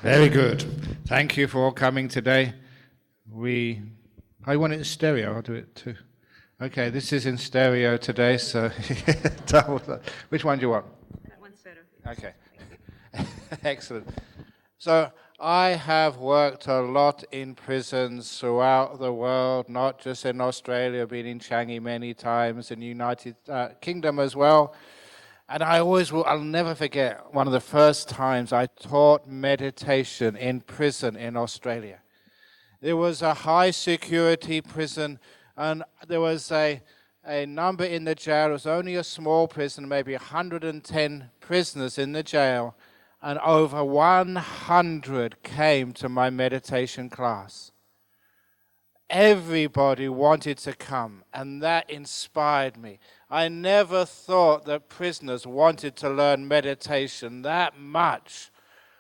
Very good. Thank you for all coming today. I want it in stereo, I'll do it too. Okay, this is in stereo today, so which one do you want? That one's better. Okay. Excellent. So I have worked a lot in prisons throughout the world, not just in Australia, been in Changi many times, in the United Kingdom as well. And I'll never forget one of the first times I taught meditation in prison in Australia. There was a high security prison, and there was a number in the jail. It was only a small prison, maybe 110 prisoners in the jail, and over 100 came to my meditation class. Everybody wanted to come, and that inspired me. I never thought that prisoners wanted to learn meditation that much.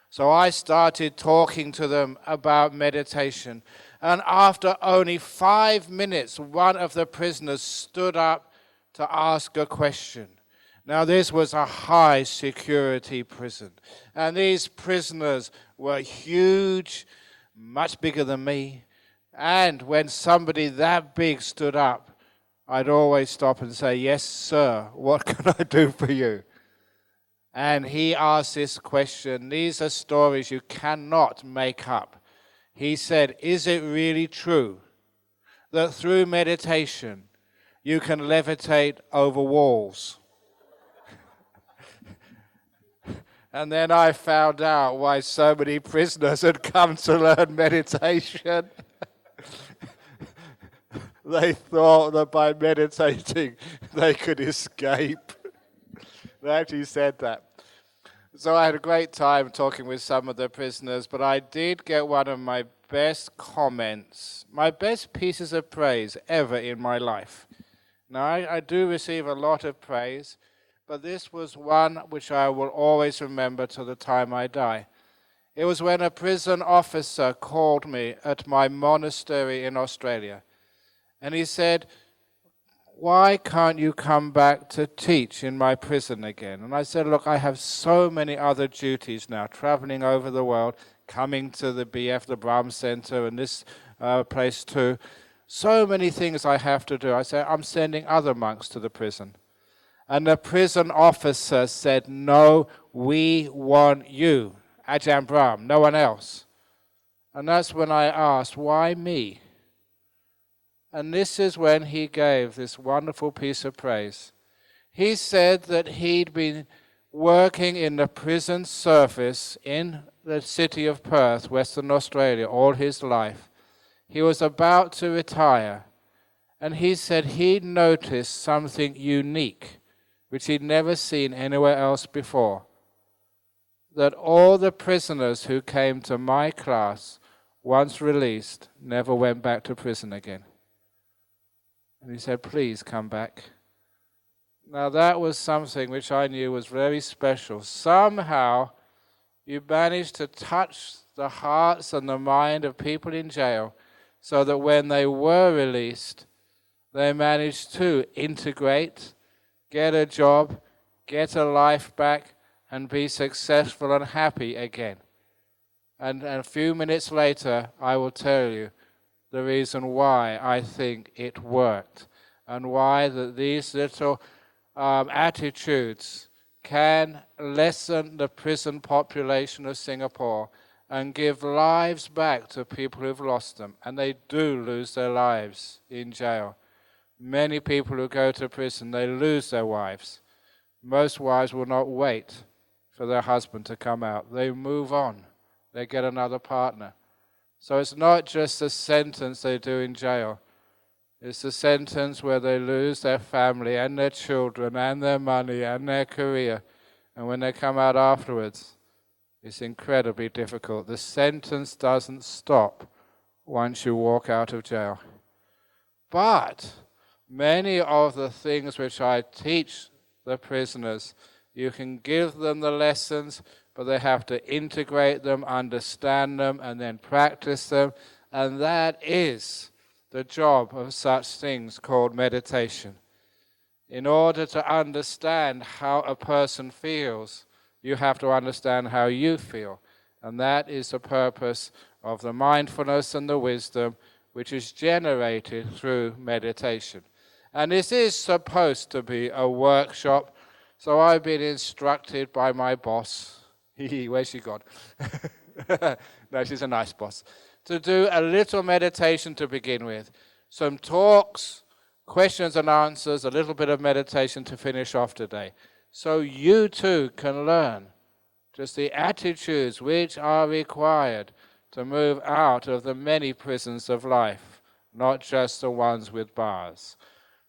So I started talking to them about meditation. And after only 5 minutes, one of the prisoners stood up to ask a question. Now, this was a high security prison. And these prisoners were huge, much bigger than me. And when somebody that big stood up, I'd always stop and say, "Yes, sir, what can I do for you?" And he asked this question. These are stories you cannot make up. He said, "Is it really true that through meditation you can levitate over walls?" And then I found out why so many prisoners had come to learn meditation. They thought that by meditating they could escape. They actually said that. So I had a great time talking with some of the prisoners, but I did get one of my best comments, my best pieces of praise ever in my life. Now, I do receive a lot of praise, but this was one which I will always remember till the time I die. It was when a prison officer called me at my monastery in Australia. And he said, "Why can't you come back to teach in my prison again?" And I said, "Look, I have so many other duties now, traveling over the world, coming to the BF, the Brahm Center, and this place too. So many things I have to do." I said, "I'm sending other monks to the prison." And the prison officer said, "No, we want you, Ajahn Brahm, no one else." And that's when I asked, "Why me?" And this is when he gave this wonderful piece of praise. He said that he'd been working in the prison service in the city of Perth, Western Australia, all his life. He was about to retire, and he said he'd noticed something unique, which he'd never seen anywhere else before, that all the prisoners who came to my class, once released, never went back to prison again. And he said, "Please come back." Now that was something which I knew was very special. Somehow you managed to touch the hearts and the mind of people in jail so that when they were released, they managed to integrate, get a job, get a life back, and be successful and happy again. And a few minutes later, I will tell you the reason why I think it worked and why that these little attitudes can lessen the prison population of Singapore and give lives back to people who've lost them. And they do lose their lives in jail. Many people who go to prison, they lose their wives. Most wives will not wait for their husband to come out. They move on. They get another partner. So it's not just a sentence they do in jail. It's a sentence where they lose their family and their children and their money and their career. And when they come out afterwards, it's incredibly difficult. The sentence doesn't stop once you walk out of jail. But many of the things which I teach the prisoners, you can give them the lessons, but they have to integrate them, understand them, and then practice them. And that is the job of such things called meditation. In order to understand how a person feels, you have to understand how you feel. And that is the purpose of the mindfulness and the wisdom which is generated through meditation. And this is supposed to be a workshop, so I've been instructed by my boss. Where's she gone? No, she's a nice boss. To do a little meditation to begin with. Some talks, questions and answers, a little bit of meditation to finish off today. So you too can learn just the attitudes which are required to move out of the many prisons of life, not just the ones with bars.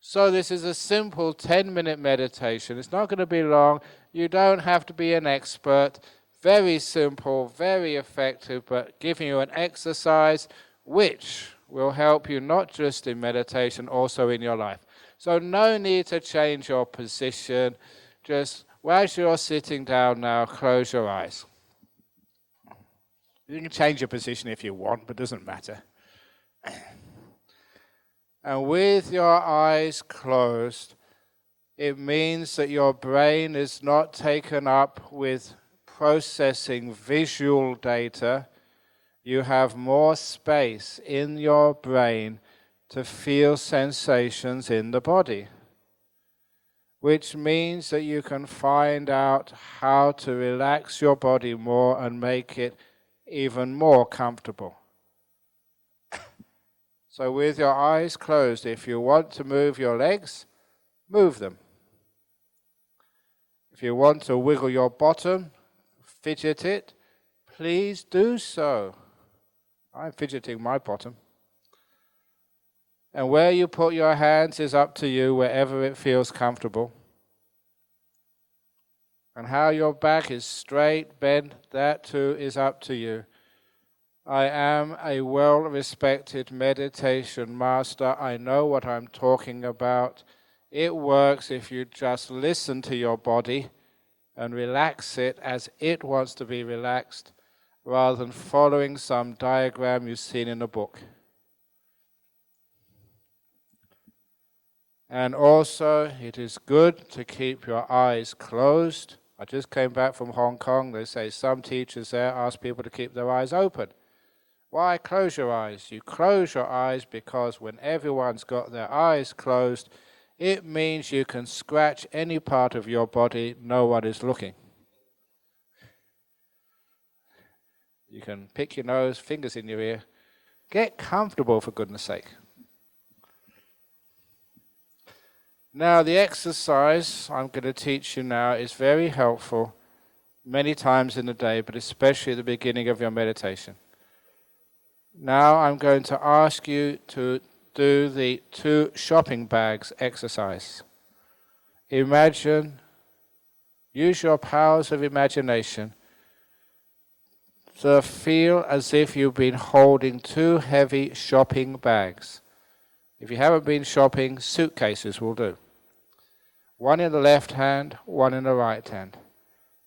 So this is a simple 10-minute meditation. It's not going to be long. You don't have to be an expert. Very simple, very effective, but giving you an exercise which will help you not just in meditation, also in your life. So no need to change your position. Just whilst you're sitting down now, close your eyes. You can change your position if you want, but it doesn't matter. And with your eyes closed, it means that your brain is not taken up with processing visual data. You have more space in your brain to feel sensations in the body, which means that you can find out how to relax your body more and make it even more comfortable. So with your eyes closed, if you want to move your legs, move them. If you want to wiggle your bottom, fidget it, please do so. I'm fidgeting my bottom. And where you put your hands is up to you, wherever it feels comfortable. And how your back is straight, bent, that too is up to you. I am a well-respected meditation master. I know what I'm talking about. It works if you just listen to your body and relax it as it wants to be relaxed, rather than following some diagram you've seen in a book. And also, it is good to keep your eyes closed. I just came back from Hong Kong. They say some teachers there ask people to keep their eyes open. Why close your eyes? You close your eyes because when everyone's got their eyes closed, it means you can scratch any part of your body, no one is looking. You can pick your nose, fingers in your ear. Get comfortable, for goodness sake. Now, the exercise I'm going to teach you now is very helpful many times in the day, but especially at the beginning of your meditation. Now I'm going to ask you to do the 2 shopping bags exercise. Imagine, use your powers of imagination to feel as if you've been holding 2 heavy shopping bags. If you haven't been shopping, suitcases will do. One in the left hand, one in the right hand.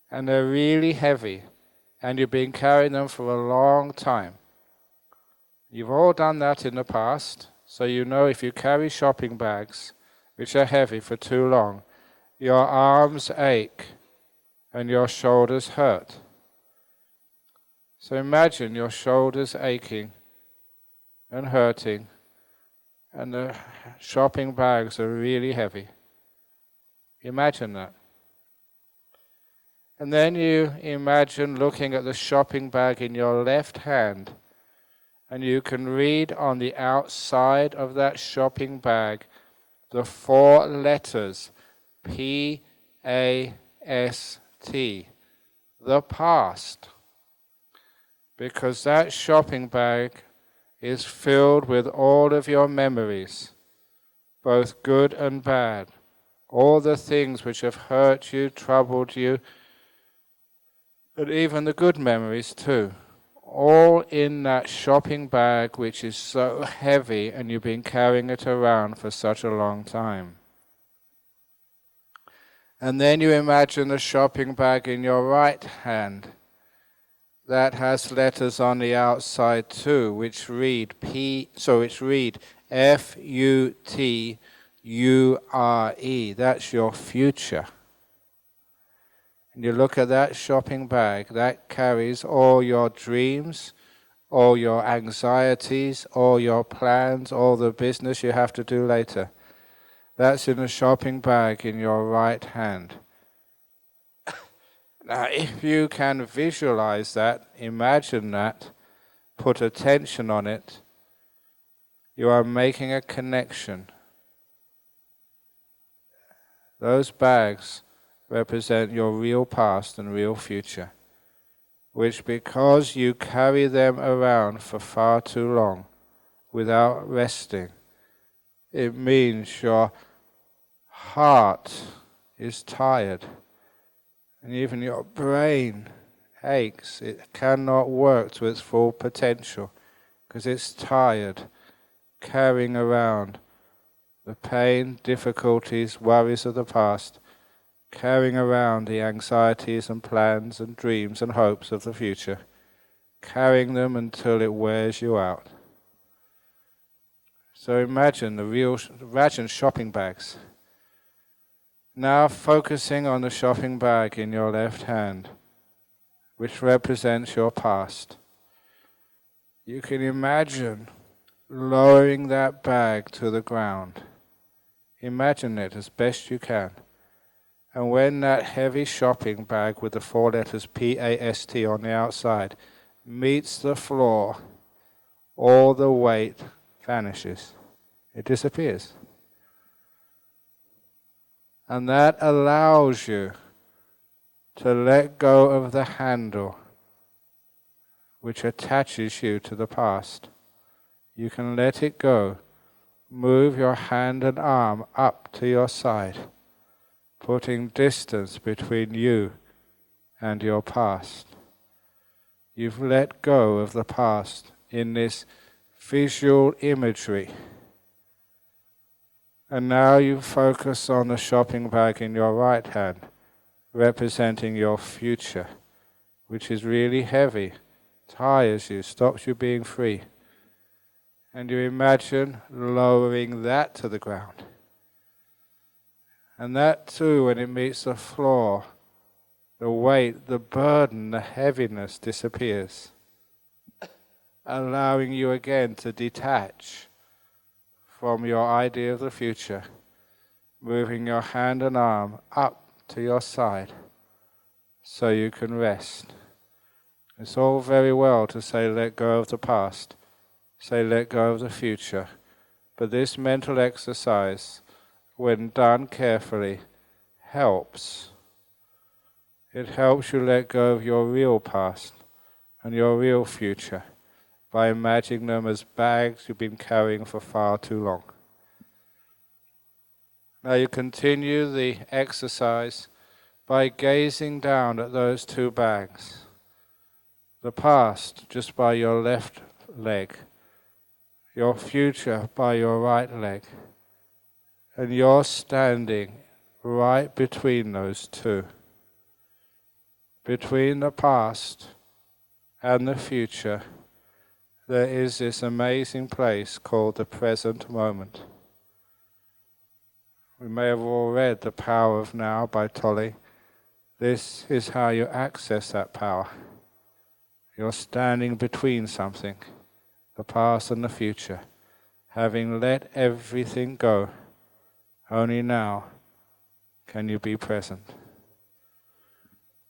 And they're really heavy, and you've been carrying them for a long time. You've all done that in the past, so you know if you carry shopping bags, which are heavy for too long, your arms ache and your shoulders hurt. So imagine your shoulders aching and hurting, and the shopping bags are really heavy. Imagine that. And then you imagine looking at the shopping bag in your left hand, and you can read on the outside of that shopping bag the 4 letters P-A-S-T, the past. Because that shopping bag is filled with all of your memories, both good and bad, all the things which have hurt you, troubled you, and even the good memories too. All in that shopping bag which is so heavy and you've been carrying it around for such a long time. And then you imagine the shopping bag in your right hand that has letters on the outside too, which read F-U-T-U-R-E. That's your future. And you look at that shopping bag, that carries all your dreams, all your anxieties, all your plans, all the business you have to do later. That's in a shopping bag in your right hand. Now, if you can visualize that, imagine that, put attention on it, you are making a connection. Those bags represent your real past and real future, which because you carry them around for far too long without resting, it means your heart is tired and even your brain aches. It cannot work to its full potential because it's tired carrying around the pain, difficulties, worries of the past, carrying around the anxieties and plans and dreams and hopes of the future, carrying them until it wears you out. So imagine shopping bags. Now focusing on the shopping bag in your left hand, which represents your past. You can imagine lowering that bag to the ground. Imagine it as best you can. And when that heavy shopping bag with the 4 letters P-A-S-T on the outside meets the floor, all the weight vanishes. It disappears. And that allows you to let go of the handle which attaches you to the past. You can let it go. Move your hand and arm up to your side, putting distance between you and your past. You've let go of the past in this visual imagery. And now you focus on the shopping bag in your right hand, representing your future, which is really heavy, tires you, stops you being free. And you imagine lowering that to the ground. And that too, when it meets the floor, the weight, the burden, the heaviness disappears, allowing you again to detach from your idea of the future, moving your hand and arm up to your side so you can rest. It's all very well to say let go of the past, say let go of the future, but this mental exercise, when done carefully, helps. It helps you let go of your real past and your real future by imagining them as bags you've been carrying for far too long. Now you continue the exercise by gazing down at those 2 bags. The past just by your left leg, your future by your right leg, and you're standing right between those 2. Between the past and the future, there is this amazing place called the present moment. We may have all read The Power of Now by Tolle. This is how you access that power. You're standing between something, the past and the future, having let everything go. Only now can you be present.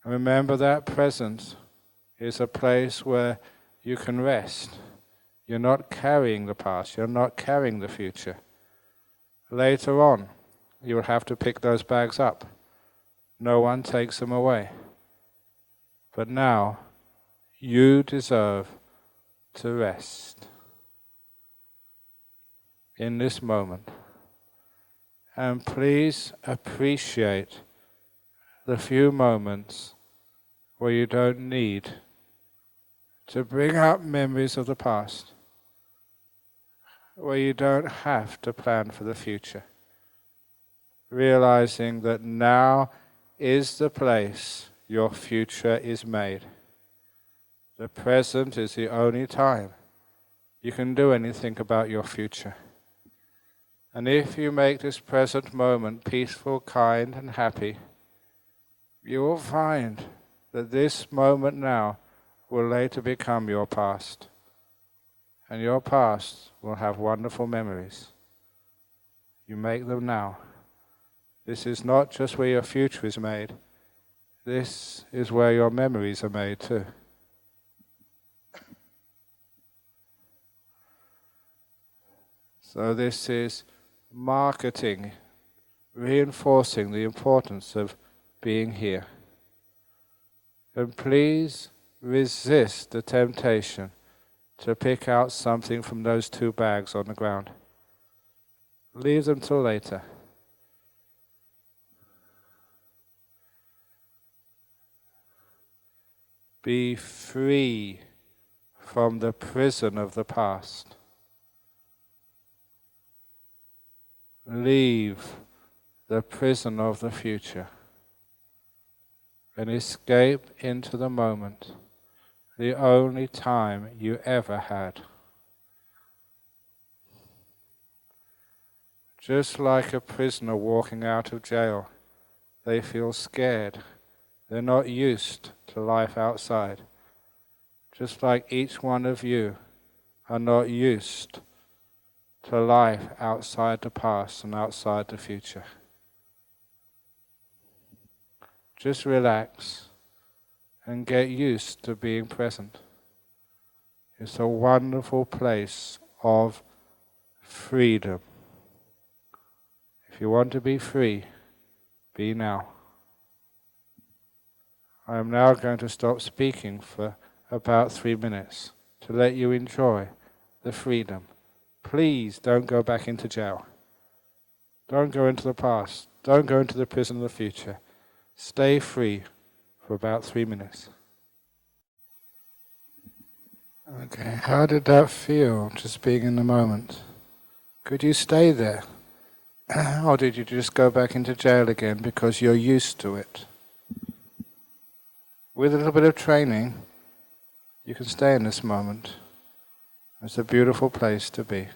And remember that present is a place where you can rest. You're not carrying the past, you're not carrying the future. Later on, you will have to pick those bags up. No one takes them away. But now, you deserve to rest in this moment. And please appreciate the few moments where you don't need to bring up memories of the past, where you don't have to plan for the future. Realizing that now is the place your future is made. The present is the only time you can do anything about your future. And if you make this present moment peaceful, kind, and happy, you will find that this moment now will later become your past. And your past will have wonderful memories. You make them now. This is not just where your future is made. This is where your memories are made too. So this is marketing, reinforcing the importance of being here. And please resist the temptation to pick out something from those 2 bags on the ground. Leave them till later. Be free from the prison of the past. Leave the prison of the future and escape into the moment, the only time you ever had. Just like a prisoner walking out of jail, they feel scared. They're not used to life outside. Just like each one of you are not used to life outside the past and outside the future. Just relax and get used to being present. It's a wonderful place of freedom. If you want to be free, be now. I am now going to stop speaking for about 3 minutes to let you enjoy the freedom. Please don't go back into jail. Don't go into the past. Don't go into the prison of the future. Stay free for about 3 minutes. Okay, how did that feel, just being in the moment? Could you stay there? Or did you just go back into jail again because you're used to it? With a little bit of training, you can stay in this moment. It's a beautiful place to be.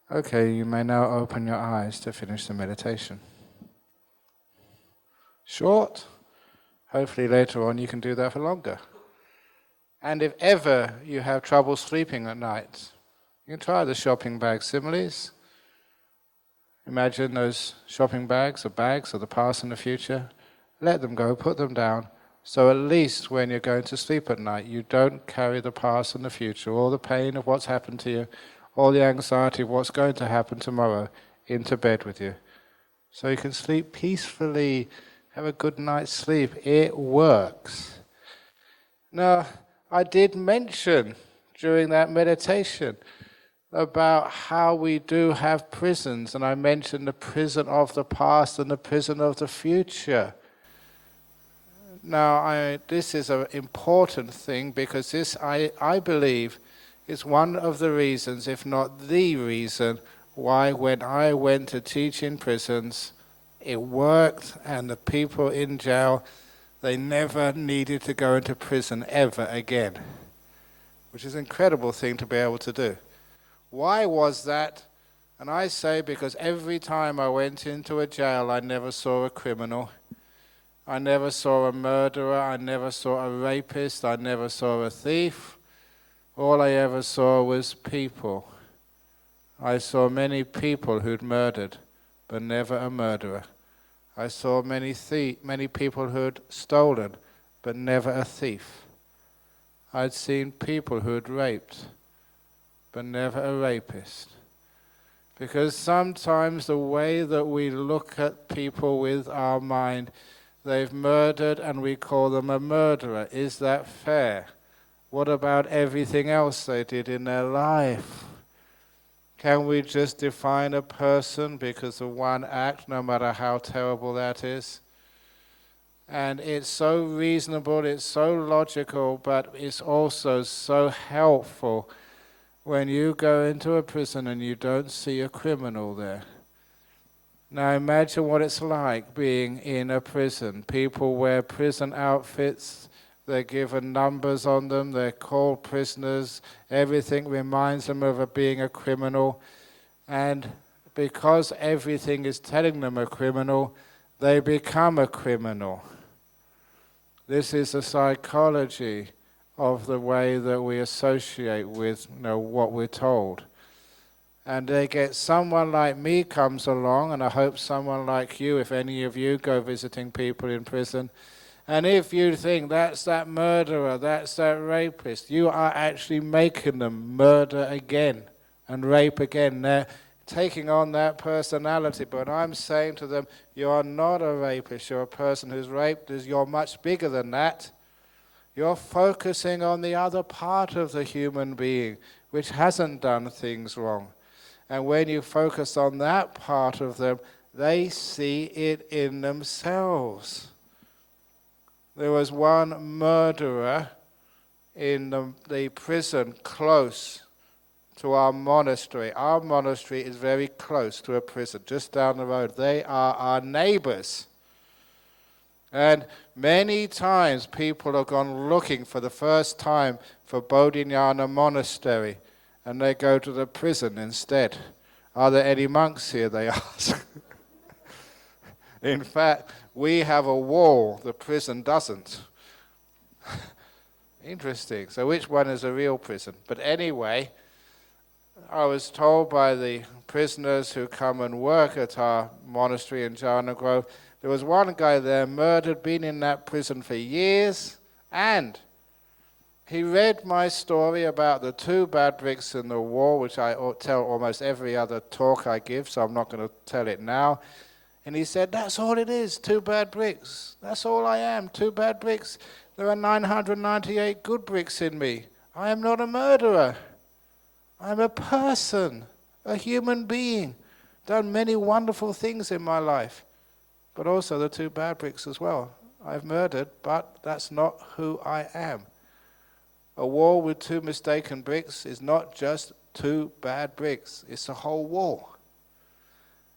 Okay, you may now open your eyes to finish the meditation. Short. Hopefully later on you can do that for longer. And if ever you have trouble sleeping at night, you can try the shopping bag similes. Imagine those shopping bags of the past and the future. Let them go, put them down, so at least when you're going to sleep at night, you don't carry the past and the future, all the pain of what's happened to you, all the anxiety of what's going to happen tomorrow, into bed with you. So you can sleep peacefully, have a good night's sleep. It works. Now, I did mention during that meditation about how we do have prisons, and I mentioned the prison of the past and the prison of the future. Now, this is an important thing because this, I believe, is one of the reasons, if not the reason, why when I went to teach in prisons, it worked, and the people in jail, they never needed to go into prison ever again, which is an incredible thing to be able to do. Why was that? And I say because every time I went into a jail, I never saw a criminal. I never saw a murderer. I never saw a rapist. I never saw a thief. All I ever saw was people. I saw many people who'd murdered, but never a murderer. I saw many people who'd stolen, but never a thief. I'd seen people who'd raped, but never a rapist. Because sometimes the way that we look at people with our mind, they've murdered and we call them a murderer. Is that fair? What about everything else they did in their life? Can we just define a person because of one act, no matter how terrible that is? And it's so reasonable, it's so logical, but it's also so helpful when you go into a prison and you don't see a criminal there. Now imagine what it's like being in a prison. People wear prison outfits, They're given numbers on them, they're called prisoners, everything reminds them of being a criminal. And because everything is telling them a criminal, they become a criminal. This is the psychology of the way that we associate with what we're told. And they get someone like me comes along, and I hope someone like you, if any of you go visiting people in prison, and if you think that's that murderer, that's that rapist, you are actually making them murder again and rape again. They're taking on that personality. But I'm saying to them, you are not a rapist, you're a person who's raped, you're much bigger than that. You're focusing on the other part of the human being, which hasn't done things wrong. And when you focus on that part of them, they see it in themselves. There was one murderer in the prison close to our monastery. Our monastery is very close to a prison, just down the road. They are our neighbors. And many times people have gone looking for the first time for Bodhinyana Monastery, and they go to the prison instead. Are there any monks here, they ask. In fact, we have a wall, the prison doesn't. Interesting. So which one is a real prison? But anyway, I was told by the prisoners who come and work at our monastery in Jhana Grove, there was one guy there murdered, been in that prison for years, and he read my story about the 2 bad bricks in the wall, which I tell almost every other talk I give, so I'm not going to tell it now. And he said, that's all it is, 2 bad bricks. That's all I am, 2 bad bricks. There are 998 good bricks in me. I am not a murderer. I'm a person, a human being, done many wonderful things in my life, but also the 2 bad bricks as well. I've murdered, but that's not who I am. A wall with 2 mistaken bricks is not just 2 bad bricks, it's a whole wall.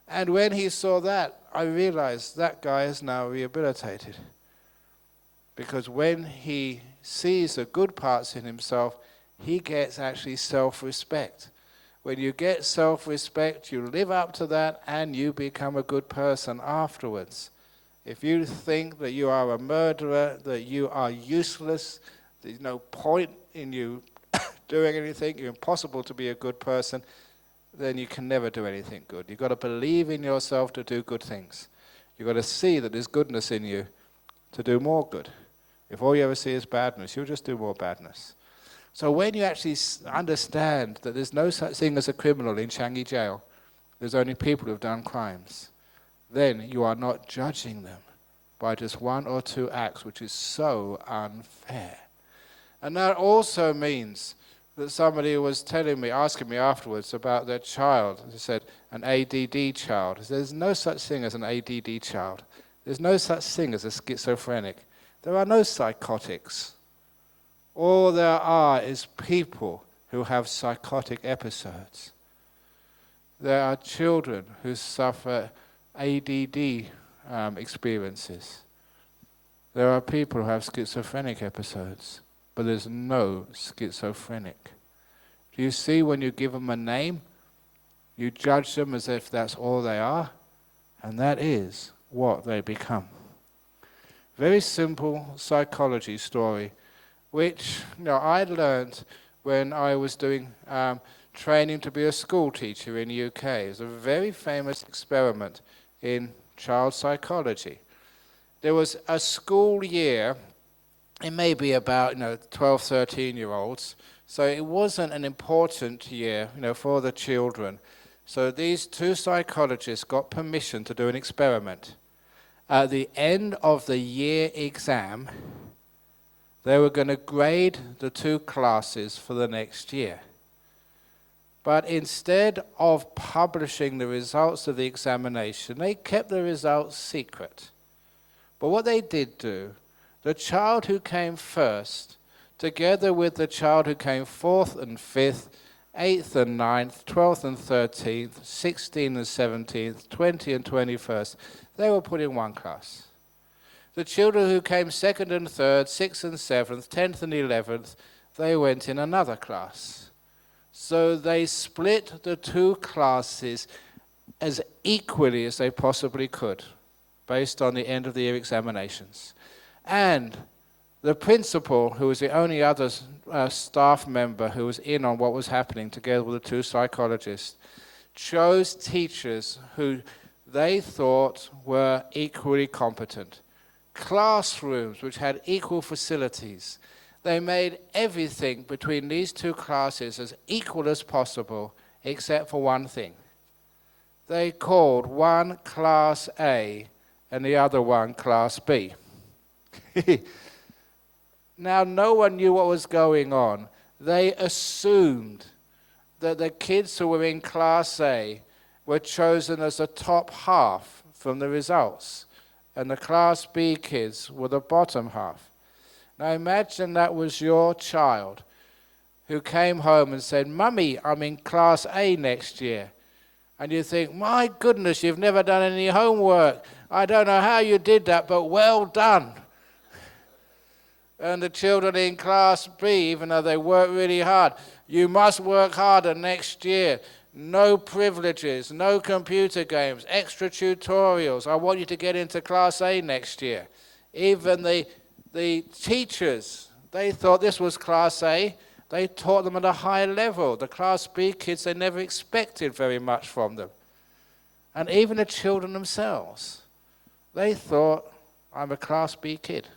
And when he saw that, I realized that guy is now rehabilitated. Because when he sees the good parts in himself, he gets actually self-respect. When you get self-respect, you live up to that and you become a good person afterwards. If you think that you are a murderer, that you are useless, there's no point in you doing anything, you're impossible to be a good person, then you can never do anything good. You've got to believe in yourself to do good things. You've got to see that there's goodness in you to do more good. If all you ever see is badness, you'll just do more badness. So when you actually understand that there's no such thing as a criminal in Changi jail, there's only people who've done crimes, then you are not judging them by just 1 or 2 acts, which is so unfair. And that also means that somebody was asking me afterwards about their child. They said, an ADD child. There's no such thing as an ADD child. There's no such thing as a schizophrenic. There are no psychotics. All there are is people who have psychotic episodes. There are children who suffer ADD experiences. There are people who have schizophrenic episodes. But there's no schizophrenic. Do you see when you give them a name, you judge them as if that's all they are, and that is what they become. Very simple psychology story, which I learned when I was doing training to be a school teacher in the UK. It was a very famous experiment in child psychology. There was a school year. It may be about 12, 13-year-olds. So it wasn't an important year for the children. So these 2 psychologists got permission to do an experiment. At the end of the year exam, they were going to grade the 2 classes for the next year. But instead of publishing the results of the examination, they kept the results secret. But what they did do, the child who came first, together with the child who came 4th and 5th, 8th and 9th, 12th and 13th, 16th and 17th, 20th and 21st, they were put in one class. The children who came second and third, sixth and seventh, 10th and 11th, they went in another class. So they split the two classes as equally as they possibly could, based on the end of the year examinations. And the principal, who was the only other staff member who was in on what was happening, together with the two psychologists, chose teachers who they thought were equally competent. Classrooms which had equal facilities. They made everything between these two classes as equal as possible, except for one thing. They called one Class A and the other one Class B. Now, no one knew what was going on. They assumed that the kids who were in Class A were chosen as the top half from the results, and the Class B kids were the bottom half. Now imagine that was your child who came home and said, "Mummy, I'm in Class A next year." And you think, "My goodness, you've never done any homework. I don't know how you did that, but well done." And the children in Class B, even though they work really hard, "You must work harder next year. No privileges, no computer games, extra tutorials. I want you to get into Class A next year." Even the teachers, they thought this was Class A. They taught them at a high level. The Class B kids, they never expected very much from them. And even the children themselves, they thought, "I'm a Class B kid."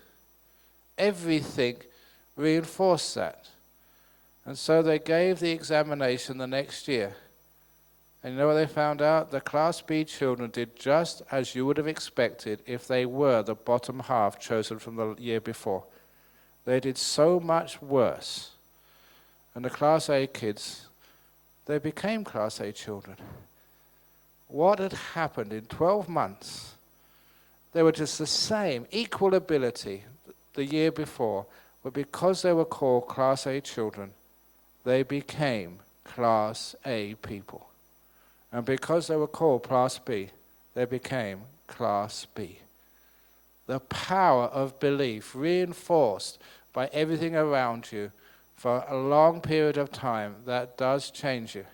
Everything reinforced that. And so they gave the examination the next year. And you know what they found out? The Class B children did just as you would have expected if they were the bottom half chosen from the year before. They did so much worse. And the Class A kids, they became Class A children. What had happened in 12 months? They were just the same, equal ability the year before, but because they were called Class A children, they became Class A people. And because they were called Class B, they became Class B. The power of belief reinforced by everything around you for a long period of time, that does change you.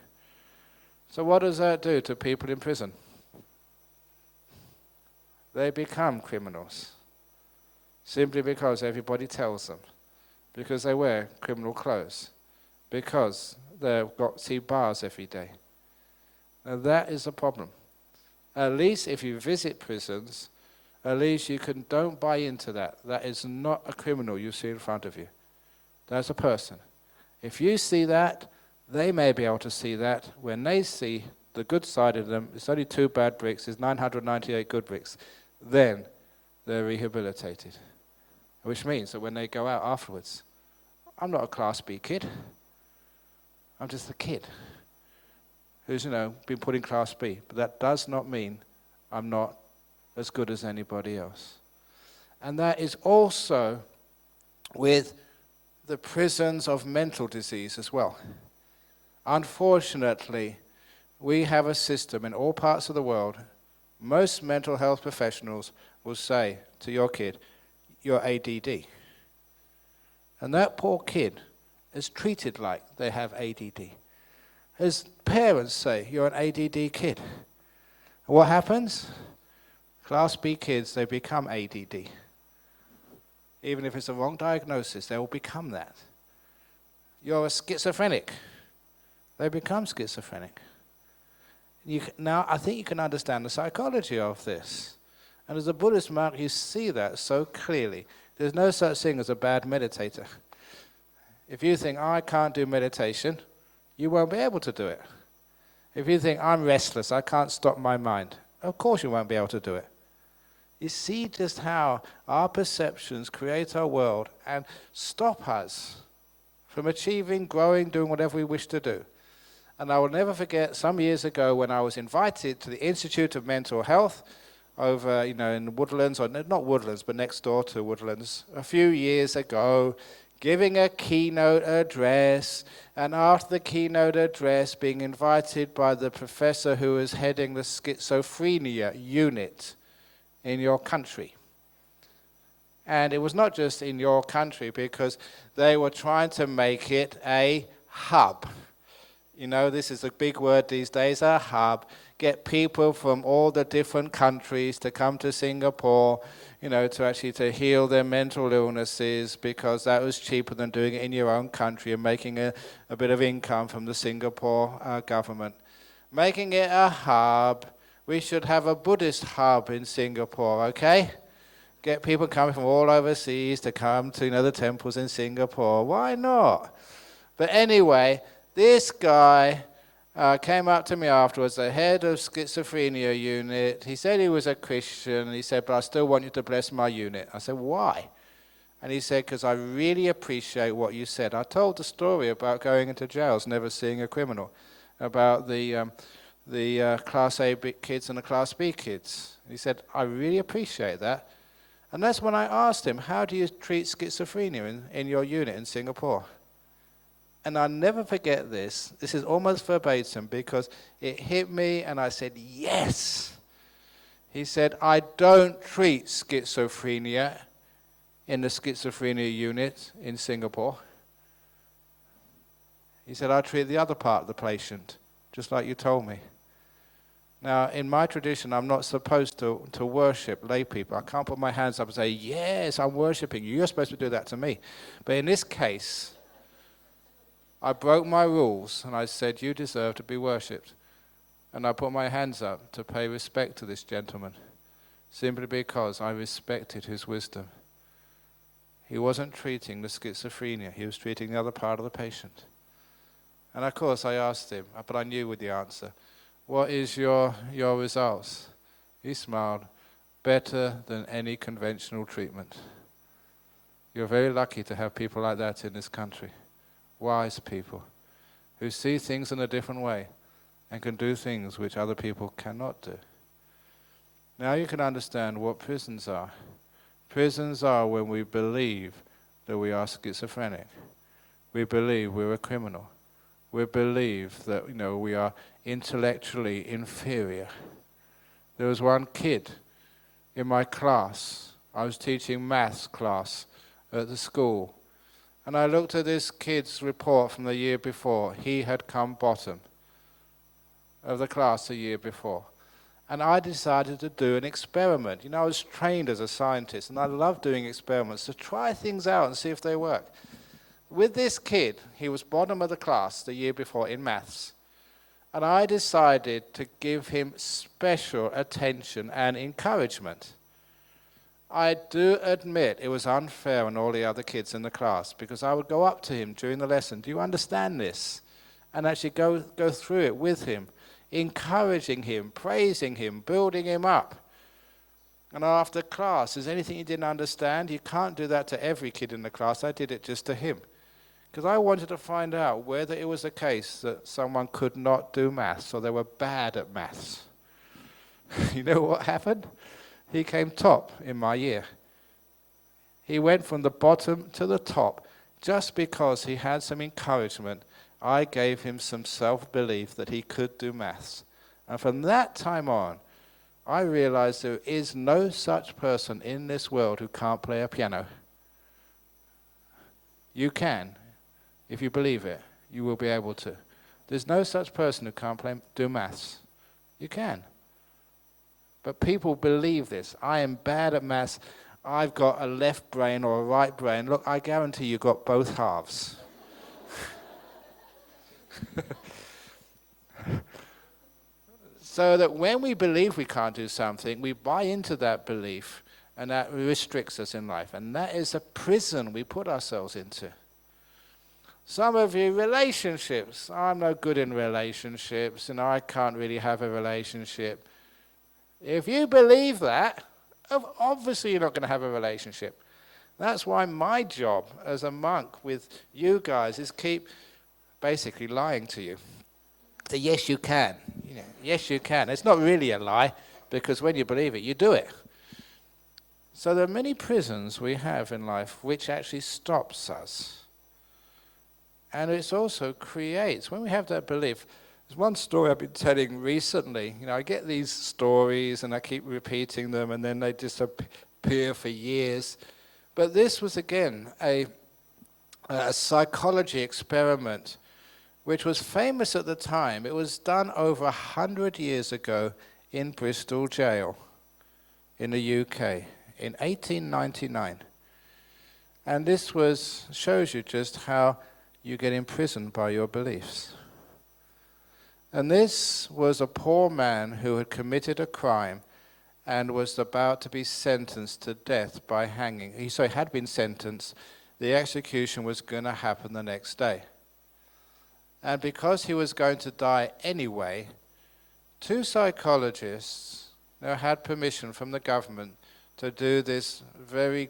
So what does that do to people in prison? They become criminals simply because everybody tells them, because they wear criminal clothes, because they've got see bars every day. Now that is a problem. At least if you visit prisons, at least you don't buy into that. That is not a criminal you see in front of you. That's a person. If you see that, they may be able to see that. When they see the good side of them, it's only 2 bad bricks, it's 998 good bricks, then they're rehabilitated. Which means that when they go out afterwards, I'm not a Class B kid. I'm just a kid who's, been put in Class B. But that does not mean I'm not as good as anybody else. And that is also with the prisons of mental disease as well. Unfortunately, we have a system in all parts of the world. Most mental health professionals will say to your kid, "You're ADD." And that poor kid is treated like they have ADD. His parents say, "You're an ADD kid." And what happens? Class B kids, they become ADD. Even if it's a wrong diagnosis, they will become that. You're a schizophrenic. They become schizophrenic. Now, I think you can understand the psychology of this. And as a Buddhist monk, you see that so clearly. There's no such thing as a bad meditator. If you think, "I can't do meditation," you won't be able to do it. If you think, "I'm restless, I can't stop my mind," of course you won't be able to do it. You see just how our perceptions create our world and stop us from achieving, growing, doing whatever we wish to do. And I will never forget some years ago when I was invited to the Institute of Mental Health over, in Woodlands, or not Woodlands, but next door to Woodlands, a few years ago, giving a keynote address, and after the keynote address, being invited by the professor who was heading the schizophrenia unit in your country. And it was not just in your country, because they were trying to make it a hub. You know, this is a big word these days, a hub. Get people from all the different countries to come to Singapore, you know, to heal their mental illnesses, because that was cheaper than doing it in your own country and making a bit of income from the Singapore government. Making it a hub. We should have a Buddhist hub in Singapore, okay? Get people coming from all overseas to come to, you know, the temples in Singapore. Why not? But anyway, this guy came up to me afterwards, the head of schizophrenia unit. He said he was a Christian, and he said, but I still want you to bless my unit. I said, why? And he said, because I really appreciate what you said. I told the story about going into jails, never seeing a criminal, about the Class A kids and the Class B kids. He said, I really appreciate that. And that's when I asked him, how do you treat schizophrenia in your unit in Singapore? And I'll never forget this. This is almost verbatim, because it hit me and I said, yes. He said, I don't treat schizophrenia in the schizophrenia unit in Singapore. He said, I treat the other part of the patient, just like you told me. Now, in my tradition, I'm not supposed to worship lay people. I can't put my hands up and say, yes, I'm worshiping you. You're supposed to do that to me. But in this case, I broke my rules and I said, you deserve to be worshipped. And I put my hands up to pay respect to this gentleman, simply because I respected his wisdom. He wasn't treating the schizophrenia, he was treating the other part of the patient. And of course I asked him, but I knew with the answer, what is your results? He smiled, better than any conventional treatment. You're very lucky to have people like that in this country. Wise people who see things in a different way and can do things which other people cannot do. Now you can understand what prisons are. Prisons are when we believe that we are schizophrenic. We believe we're a criminal. We believe that, you know, we are intellectually inferior. There was one kid in my class. I was teaching maths class at the school. And I looked at this kid's report from the year before. He had come bottom of the class the year before. And I decided to do an experiment. You know, I was trained as a scientist, and I love doing experiments to try things out and see if they work. With this kid, he was bottom of the class the year before in maths. And I decided to give him special attention and encouragement. I do admit it was unfair on all the other kids in the class, because I would go up to him during the lesson, do you understand this? And actually go through it with him, encouraging him, praising him, building him up. And after class, is there anything he didn't understand? You can't do that to every kid in the class. I did it just to him, because I wanted to find out whether it was the case that someone could not do maths or they were bad at maths. You know what happened? He came top in my year. He went from the bottom to the top just because he had some encouragement. I gave him some self-belief that he could do maths. And from that time on, I realized there is no such person in this world who can't play a piano. You can. If you believe it, you will be able to. There's no such person who can't do maths. You can. But people believe this. I am bad at maths. I've got a left brain or a right brain. Look, I guarantee you've got both halves. So that when we believe we can't do something, we buy into that belief, and that restricts us in life. And that is a prison we put ourselves into. Some of you, relationships. I'm no good in relationships, and I can't really have a relationship. If you believe that, obviously you're not going to have a relationship. That's why my job as a monk with you guys is keep basically lying to you. So yes, you can. You know, yes, you can. It's not really a lie, because when you believe it, you do it. So there are many prisons we have in life which actually stops us. And it also creates, when we have that belief, there's one story I've been telling recently. You know, I get these stories and I keep repeating them, and then they disappear for years. But this was again a psychology experiment which was famous at the time. It was done over 100 years ago in Bristol Jail in the UK in 1899. And this shows you just how you get imprisoned by your beliefs. And this was a poor man who had committed a crime and was about to be sentenced to death by hanging. He had been sentenced. The execution was going to happen the next day. And because he was going to die anyway, two psychologists had permission from the government to do this very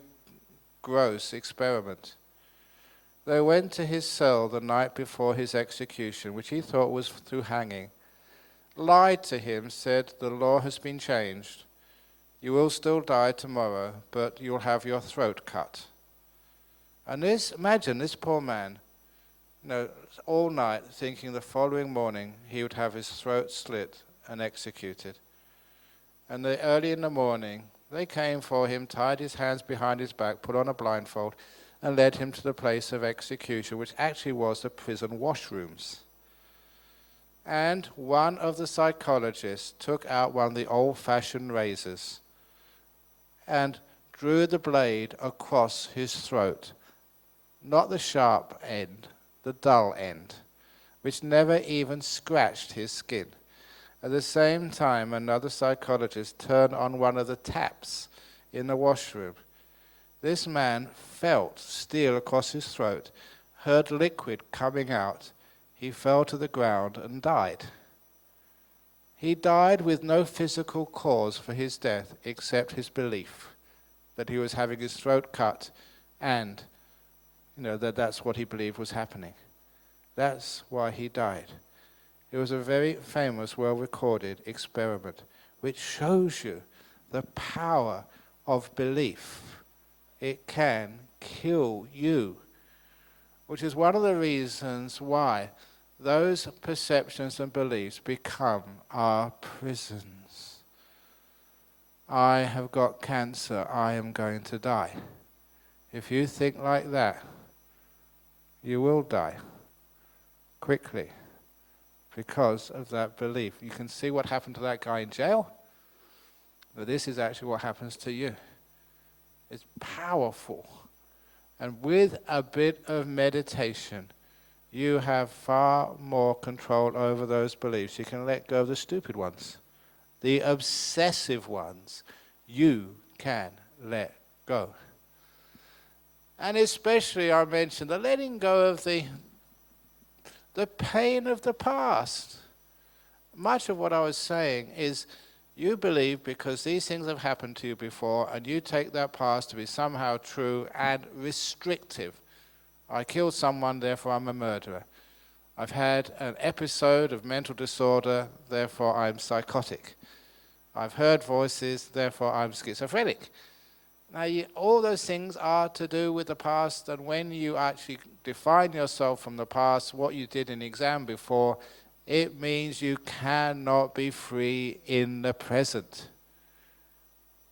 gross experiment. They went to his cell the night before his execution, which he thought was through hanging, lied to him, said, "The law has been changed. You will still die tomorrow, but you'll have your throat cut." And imagine this poor man, all night thinking the following morning he would have his throat slit and executed. And early in the morning, they came for him, tied his hands behind his back, put on a blindfold, and led him to the place of execution, which actually was the prison washrooms. And one of the psychologists took out one of the old-fashioned razors and drew the blade across his throat, not the sharp end, the dull end, which never even scratched his skin. At the same time, another psychologist turned on one of the taps in the washroom. This man felt steel across his throat, heard liquid coming out. He fell to the ground and died. He died with no physical cause for his death except his belief that he was having his throat cut and that's what he believed was happening. That's why he died. It was a very famous, well-recorded experiment which shows you the power of belief. It can kill you, which is one of the reasons why those perceptions and beliefs become our prisons. I have got cancer, I am going to die. If you think like that, you will die quickly because of that belief. You can see what happened to that guy in jail, but this is actually what happens to you. It's powerful. And with a bit of meditation, you have far more control over those beliefs. You can let go of the stupid ones. The obsessive ones, you can let go. And especially, I mentioned, the letting go of the pain of the past. Much of what I was saying is you believe because these things have happened to you before and you take that past to be somehow true and restrictive. I killed someone, therefore I'm a murderer. I've had an episode of mental disorder, therefore I'm psychotic. I've heard voices, therefore I'm schizophrenic. Now, all those things are to do with the past, and when you actually define yourself from the past, what you did in the exam before, it means you cannot be free in the present.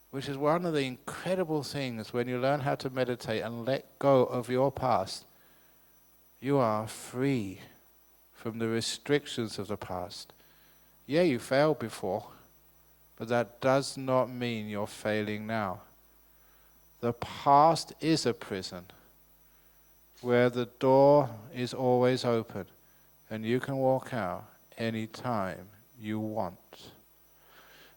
Which is one of the incredible things when you learn how to meditate and let go of your past. You are free from the restrictions of the past. Yeah, you failed before, but that does not mean you're failing now. The past is a prison where the door is always open and you can walk out any time you want.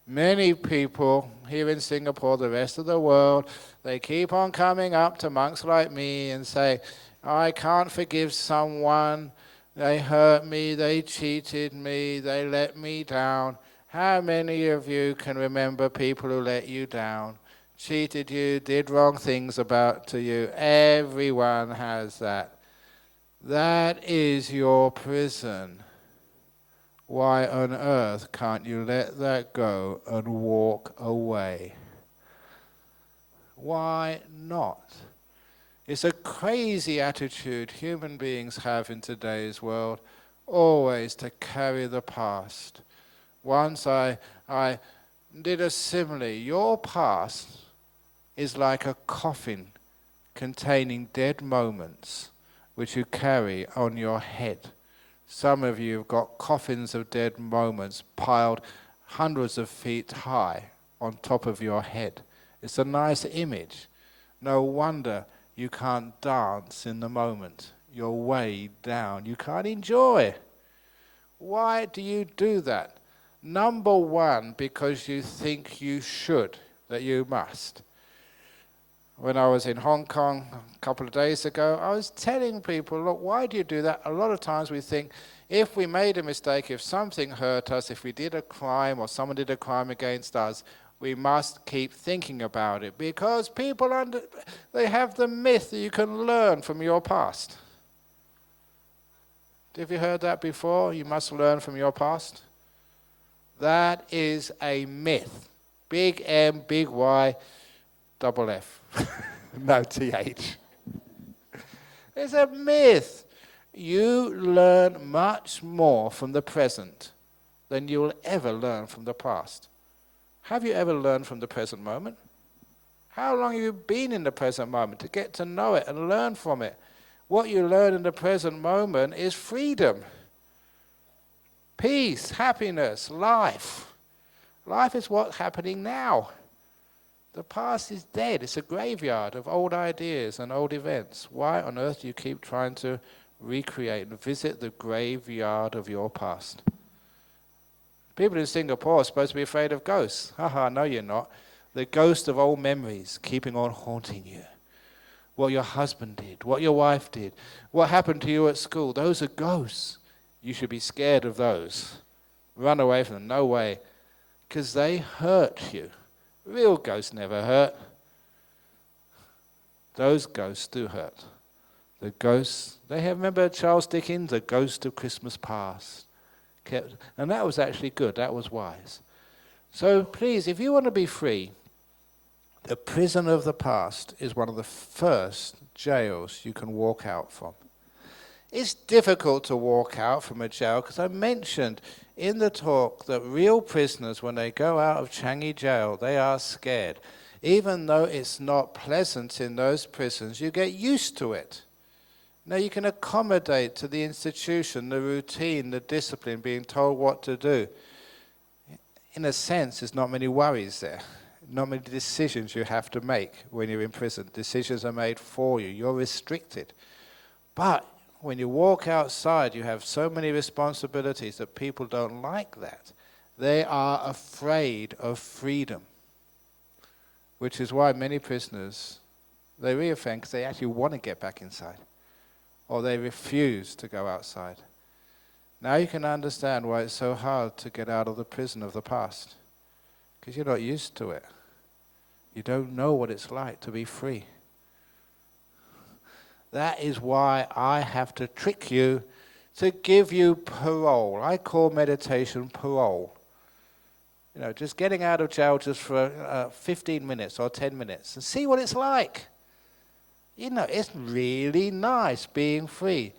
Many people here in Singapore, the rest of the world, they keep on coming up to monks like me and say, I can't forgive someone, they hurt me, they cheated me, they let me down. How many of you can remember people who let you down? Cheated you, did wrong things to you. Everyone has that. That is your prison. Why on earth can't you let that go and walk away? Why not? It's a crazy attitude human beings have in today's world, always to carry the past. Once I did a simile. Your past is like a coffin containing dead moments which you carry on your head. Some of you have got coffins of dead moments piled hundreds of feet high on top of your head. It's a nice image. No wonder you can't dance in the moment. You're way down. You can't enjoy. Why do you do that? Number one, because you think you should, that you must. When I was in Hong Kong a couple of days ago, I was telling people, look, why do you do that? A lot of times we think, if we made a mistake, if something hurt us, if we did a crime or someone did a crime against us, we must keep thinking about it, because people they have the myth that you can learn from your past. Have you heard that before? You must learn from your past? That is a myth. Big M, big Y, double F. No TH. It's a myth. You learn much more from the present than you will ever learn from the past. Have you ever learned from the present moment? How long have you been in the present moment to get to know it and learn from it? What you learn in the present moment is freedom, peace, happiness, life. Life is what's happening now. The past is dead. It's a graveyard of old ideas and old events. Why on earth do you keep trying to recreate and visit the graveyard of your past? People in Singapore are supposed to be afraid of ghosts. Haha, no you're not. The ghost of old memories keeping on haunting you. What your husband did, what your wife did, what happened to you at school, those are ghosts. You should be scared of those. Run away from them, no way. Because they hurt you. Real ghosts never hurt. Those ghosts do hurt. The ghosts, remember Charles Dickens, The Ghost of Christmas Past? And that was actually good, that was wise. So please, if you want to be free, the prison of the past is one of the first jails you can walk out from. It's difficult to walk out from a jail because I mentioned in the talk that real prisoners, when they go out of Changi jail, they are scared. Even though it's not pleasant in those prisons, you get used to it. Now you can accommodate to the institution, the routine, the discipline, being told what to do. In a sense, there's not many worries there. Not many decisions you have to make when you're in prison. Decisions are made for you. You're restricted. But when you walk outside, you have so many responsibilities that people don't like that. They are afraid of freedom, which is why many prisoners, they reoffend because they actually want to get back inside, or they refuse to go outside. Now you can understand why it's so hard to get out of the prison of the past, because you're not used to it. You don't know what it's like to be free. That is why I have to trick you to give you parole. I call meditation parole. You know, just getting out of jail just for 15 minutes or 10 minutes and see what it's like. You know, it's really nice being free.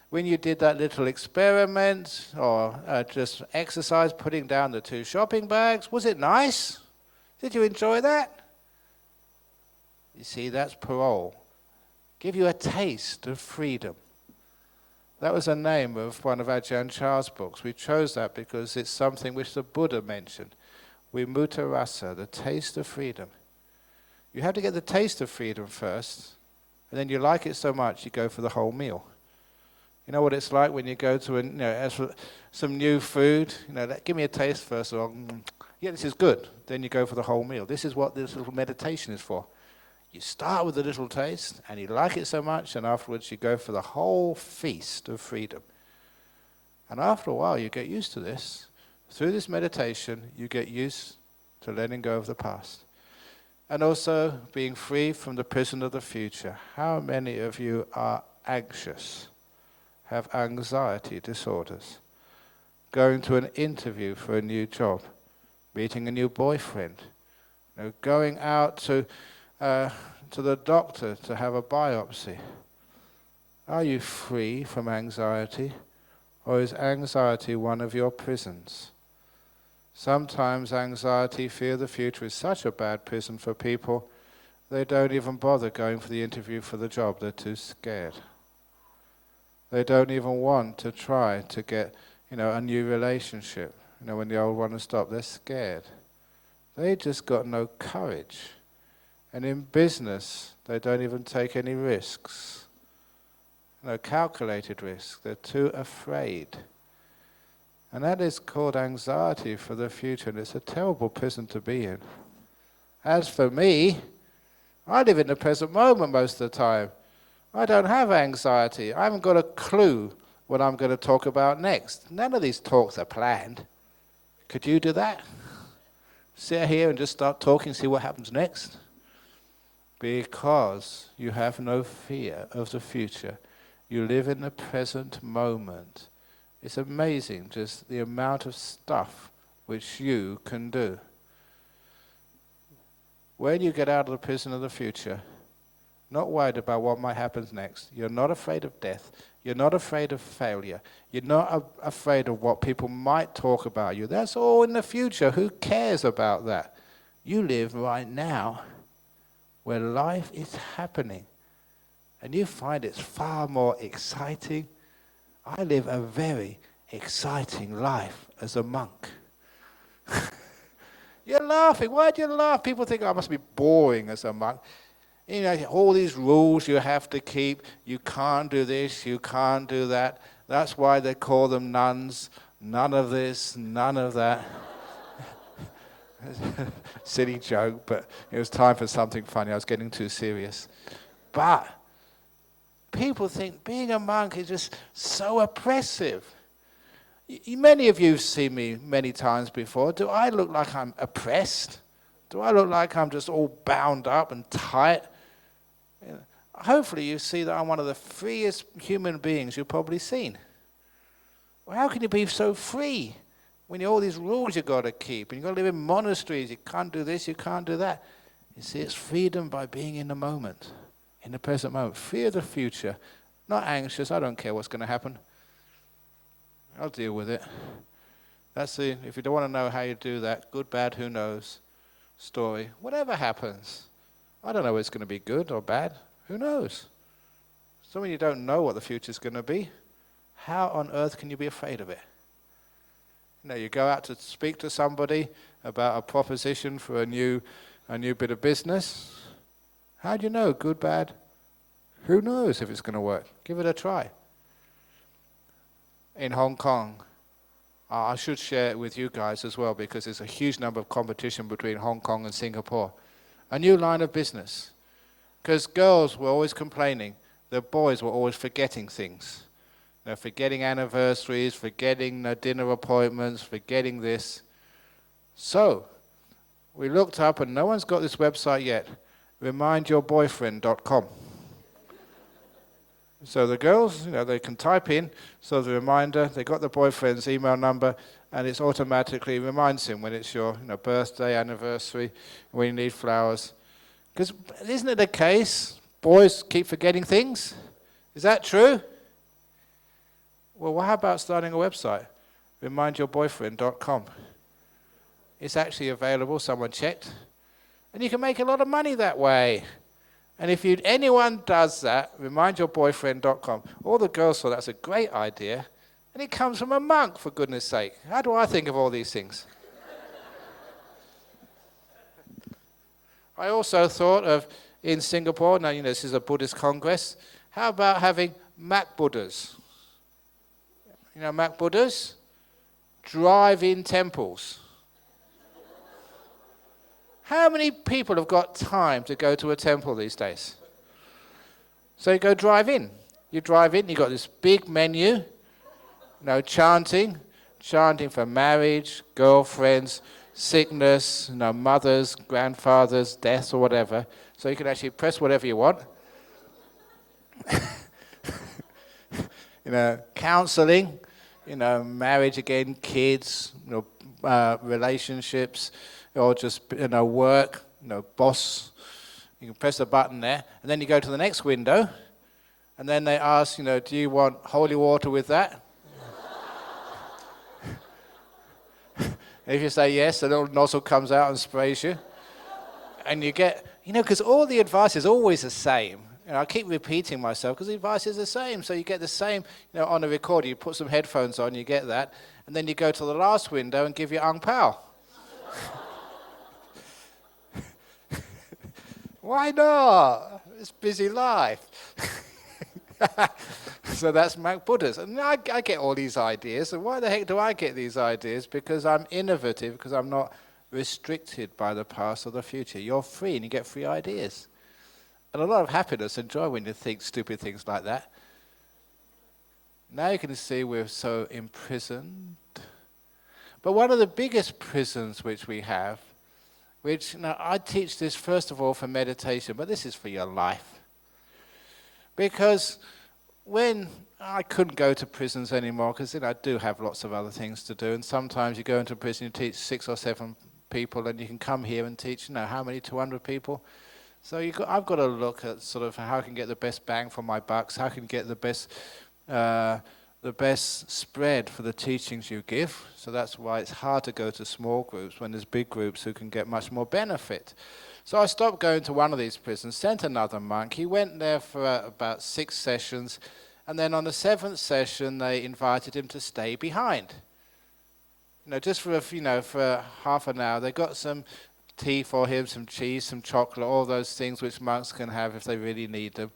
When you did that little experiment or just exercise, putting down the 2 shopping bags, was it nice? Did you enjoy that? You see, that's parole. Give you a taste of freedom. That was a name of one of Ajahn Chah's books. We chose that because it's something which the Buddha mentioned. Vimutta rasa, the taste of freedom. You have to get the taste of freedom first, and then you like it so much you go for the whole meal. You know what it's like when you go to some new food? Give me a taste first of all. Yeah, this is good. Then you go for the whole meal. This is what this little meditation is for. You start with a little taste, and you like it so much, and afterwards you go for the whole feast of freedom. And after a while, you get used to this. Through this meditation, you get used to letting go of the past. And also being free from the prison of the future. How many of you are anxious, have anxiety disorders, going to an interview for a new job, meeting a new boyfriend, going out to the doctor to have a biopsy? Are you free from anxiety, or is anxiety one of your prisons? Sometimes anxiety, fear of the future is such a bad prison for people they don't even bother going for the interview for the job. They're too scared. They don't even want to try to get, a new relationship. When the old one has stopped, they're scared. They just got no courage. And in business, they don't even take any risks. No calculated risks. They're too afraid. And that is called anxiety for the future, and it's a terrible prison to be in. As for me, I live in the present moment most of the time. I don't have anxiety. I haven't got a clue what I'm going to talk about next. None of these talks are planned. Could you do that? Sit here and just start talking, see what happens next? Because you have no fear of the future. You live in the present moment. It's amazing just the amount of stuff which you can do. When you get out of the prison of the future, not worried about what might happen next. You're not afraid of death. You're not afraid of failure. You're not afraid of what people might talk about you. That's all in the future. Who cares about that? You live right now where life is happening. And you find it's far more exciting. I live a very exciting life as a monk. You're laughing. Why do you laugh? People think I must be boring as a monk. All these rules you have to keep. You can't do this, you can't do that. That's why they call them nuns. None of this, none of that. Silly joke, but it was time for something funny. I was getting too serious. But people think being a monk is just so oppressive. Many of you have seen me many times before. Do I look like I'm oppressed? Do I look like I'm just all bound up and tight? Hopefully you see that I'm one of the freest human beings you've probably seen. Well, how can you be so free when you have all these rules you've got to keep and you've got to live in monasteries? You can't do this, you can't do that. You see, it's freedom by being in the moment, in the present moment. Fear the future, not anxious. I don't care what's going to happen. I'll deal with it. That's the, if you don't want to know how you do that, good, bad, who knows, story. Whatever happens, I don't know whether it's going to be good or bad. Who knows? So when you don't know what the future's going to be, how on earth can you be afraid of it? You go out to speak to somebody about a proposition for a new bit of business. How do you know, good, bad? Who knows if it's going to work? Give it a try. In Hong Kong, I should share it with you guys as well because there's a huge number of competition between Hong Kong and Singapore. A new line of business. Because girls were always complaining, the boys were always forgetting things. Forgetting anniversaries, forgetting dinner appointments, forgetting this. So, we looked up, and no one's got this website yet, remindyourboyfriend.com. So the girls, they can type in, so the reminder, they got the boyfriend's email number, and it automatically reminds him when it's your birthday, anniversary, when you need flowers. Because isn't it the case, boys keep forgetting things? Is that true? Well, how about starting a website? Remindyourboyfriend.com. It's actually available, someone checked. And you can make a lot of money that way. And if anyone does that, remindyourboyfriend.com. All the girls thought that's a great idea. And it comes from a monk, for goodness sake. How do I think of all these things? I also thought of, in Singapore, now this is a Buddhist congress, how about having Mac Buddhas? Mac Buddhas? Drive-in temples. How many people have got time to go to a temple these days? So you go drive in. You drive in, you've got this big menu, chanting for marriage, girlfriends, sickness, mothers, grandfathers, deaths or whatever. So you can actually press whatever you want. Counseling, marriage again, kids, relationships, or just work, boss. You can press a button there, and then you go to the next window, and then they ask, do you want holy water with that? If you say yes, a little nozzle comes out and sprays you. And you get, because all the advice is always the same. I keep repeating myself because the advice is the same. So you get the same, on a recorder, you put some headphones on, you get that, and then you go to the last window and give your ang pao. Why not? It's busy life. So that's Mac Buddhas. And I get all these ideas. And why the heck do I get these ideas? Because I'm innovative, because I'm not restricted by the past or the future. You're free and you get free ideas. And a lot of happiness and joy when you think stupid things like that. Now you can see we're so imprisoned. But one of the biggest prisons which we have, which, now I teach this first of all for meditation, but this is for your life. Because when I couldn't go to prisons anymore, because I do have lots of other things to do, and sometimes you go into prison, you teach 6 or 7 people, and you can come here and teach, how many, 200 people? So I've got to look at sort of how I can get the best bang for my bucks, how I can get the best spread for the teachings you give. So that's why it's hard to go to small groups when there's big groups who can get much more benefit. So I stopped going to one of these prisons, sent another monk. He went there for about 6 sessions, and then on the 7th session they invited him to stay behind. Just for for half an hour. They got some tea for him, some cheese, some chocolate, all those things which monks can have if they really need them.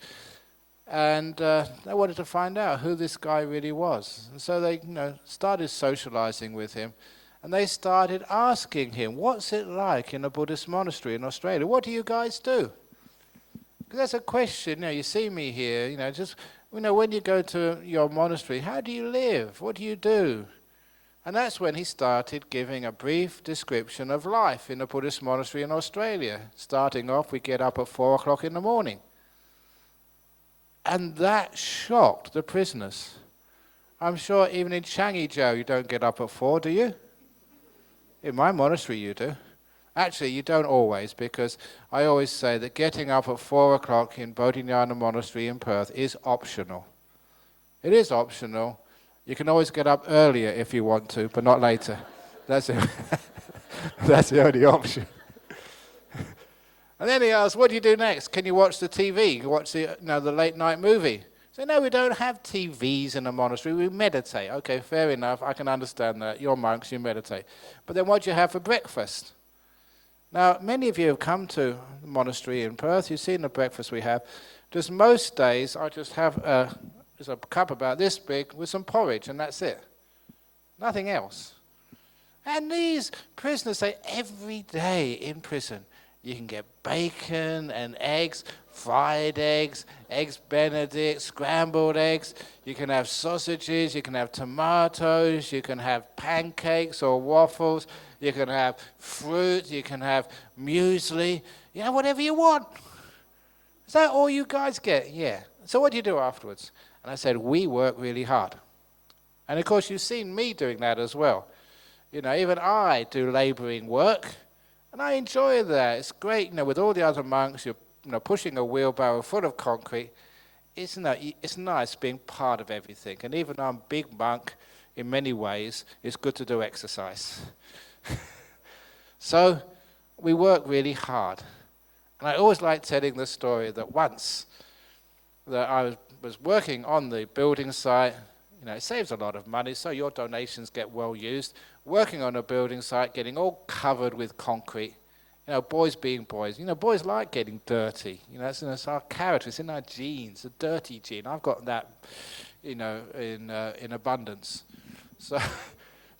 And they wanted to find out who this guy really was. And so they started socializing with him. And they started asking him, what's it like in a Buddhist monastery in Australia? What do you guys do? Because that's a question. You see me here, when you go to your monastery, how do you live? What do you do? And that's when he started giving a brief description of life in a Buddhist monastery in Australia. Starting off, we get up at 4 o'clock in the morning. And that shocked the prisoners. I'm sure even in Changi Chau you don't get up at 4, do you? In my monastery you do. Actually, you don't always, because I always say that getting up at 4 o'clock in Bodhinyana Monastery in Perth is optional. It is optional. You can always get up earlier if you want to, but not later. That's it. That's the only option. And then he asked, what do you do next? Can you watch the TV? You watch the late night movie? So no, we don't have TVs in a monastery. We meditate. Okay, fair enough. I can understand that. You're monks, you meditate. But then what do you have for breakfast? Now, many of you have come to the monastery in Perth. You've seen the breakfast we have. Just most days, I just have there's a cup about this big with some porridge, and that's it. Nothing else. And these prisoners say every day in prison, you can get bacon and eggs, fried eggs, eggs Benedict, scrambled eggs. You can have sausages, you can have tomatoes, you can have pancakes or waffles, you can have fruit, you can have muesli, whatever you want. Is that all you guys get? Yeah. So what do you do afterwards? And I said, we work really hard. And of course, you've seen me doing that as well. Even I do laboring work. And I enjoy that. It's great, with all the other monks, you're pushing a wheelbarrow full of concrete. It's nice being part of everything. And even though I'm a big monk, in many ways, it's good to do exercise. So we work really hard. And I always like telling the story that once that I was working on the building site. It saves a lot of money, so your donations get well used. Working on a building site, getting all covered with concrete. Boys being boys. Boys like getting dirty. It's our character, it's in our genes, a dirty gene. I've got that, in abundance. So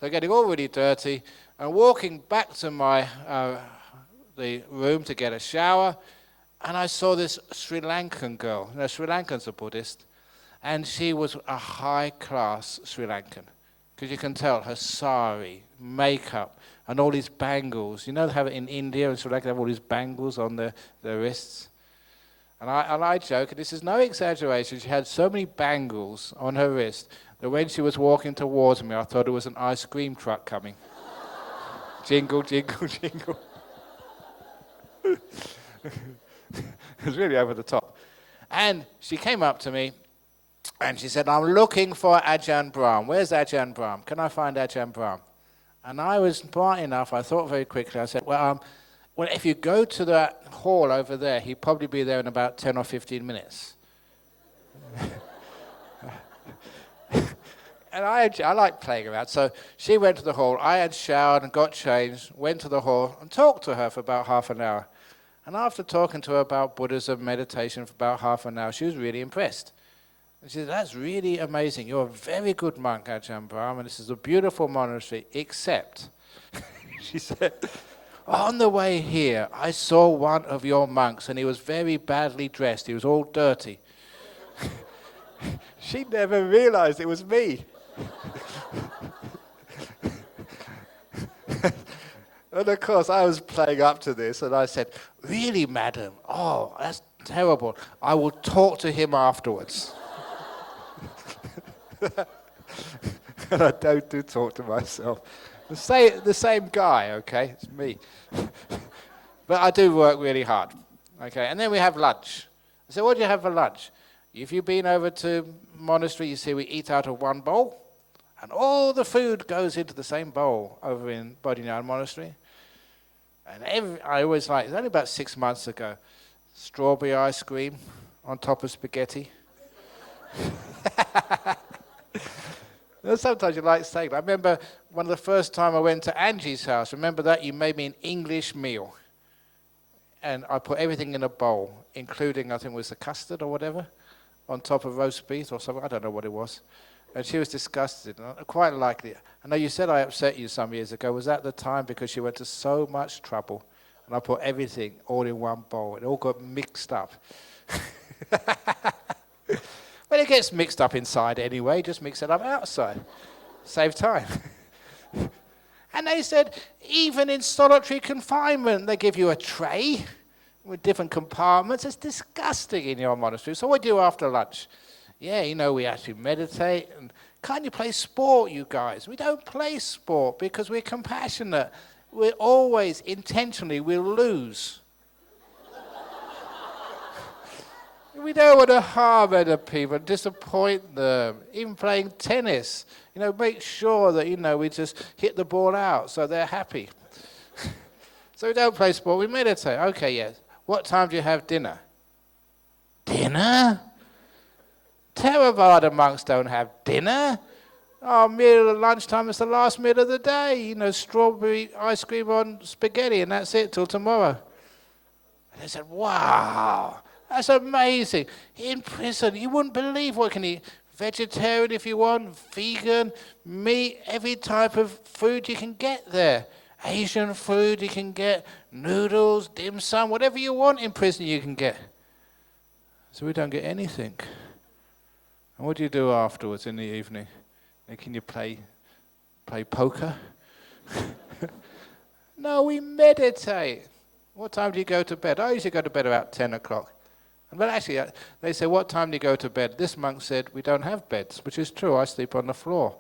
getting all really dirty and walking back to my the room to get a shower, and I saw this Sri Lankan girl. Sri Lankans are Buddhist. And she was a high-class Sri Lankan, because you can tell her sari, makeup, and all these bangles. They have it in India and Sri Lanka, they have all these bangles on their wrists. And I joke, and this is no exaggeration, she had so many bangles on her wrist that when she was walking towards me, I thought it was an ice cream truck coming. Jingle, jingle, jingle. It was really over the top. And she came up to me, and she said, I'm looking for Ajahn Brahm. Where's Ajahn Brahm? Can I find Ajahn Brahm? And I was bright enough, I thought very quickly, I said, well, Well, if you go to that hall over there, he'd probably be there in about 10 or 15 minutes. And I like playing around. So she went to the hall. I had showered and got changed, went to the hall and talked to her for about half an hour. And after talking to her about Buddhism, meditation for about half an hour, she was really impressed. And she said, that's really amazing. You're a very good monk, Ajahn Brahm, and this is a beautiful monastery, except, she said, on the way here, I saw one of your monks, and he was very badly dressed. He was all dirty. She never realized it was me. And of course, I was playing up to this, and I said, really, madam? Oh, that's terrible. I will talk to him afterwards. And I don't do talk to myself. The same guy, okay? It's me. But I do work really hard, okay? And then we have lunch. I said, what do you have for lunch? If you've been over to monastery, you see we eat out of one bowl, and all the food goes into the same bowl over in Bodhinyana Monastery. And I always like, it's only about 6 months ago, strawberry ice cream on top of spaghetti. Sometimes you like saying that. I remember one of the first time I went to Angie's house, remember that? You made me an English meal. And I put everything in a bowl, including, I think it was the custard or whatever, on top of roast beef or something. I don't know what it was. And she was disgusted. And I quite liked it. I know you said I upset you some years ago. Was that the time because she went to so much trouble? And I put everything all in one bowl. It all got mixed up. Well, it gets mixed up inside anyway. Just mix it up outside. Save time. And they said, even in solitary confinement, they give you a tray with different compartments. It's disgusting in your monastery. So what do you do after lunch? Yeah, we actually meditate. And can't you play sport, you guys? We don't play sport because we're compassionate. We're always, intentionally, we'll lose. We don't want to harm other people, disappoint them. Even playing tennis, make sure that, we just hit the ball out so they're happy. So we don't play sport, we meditate. Okay, yes. What time do you have dinner? Dinner? Theravada monks don't have dinner. Our meal at lunchtime is the last meal of the day. Strawberry ice cream on spaghetti, and that's it till tomorrow. And they said, wow. That's amazing. In prison, you wouldn't believe what you can eat. Vegetarian if you want, vegan, meat, every type of food you can get there. Asian food you can get, noodles, dim sum, whatever you want in prison you can get. So we don't get anything. And what do you do afterwards in the evening? Can you play poker? No, we meditate. What time do you go to bed? I usually go to bed about 10 o'clock. But actually, they say, what time do you go to bed? This monk said, we don't have beds, which is true. I sleep on the floor.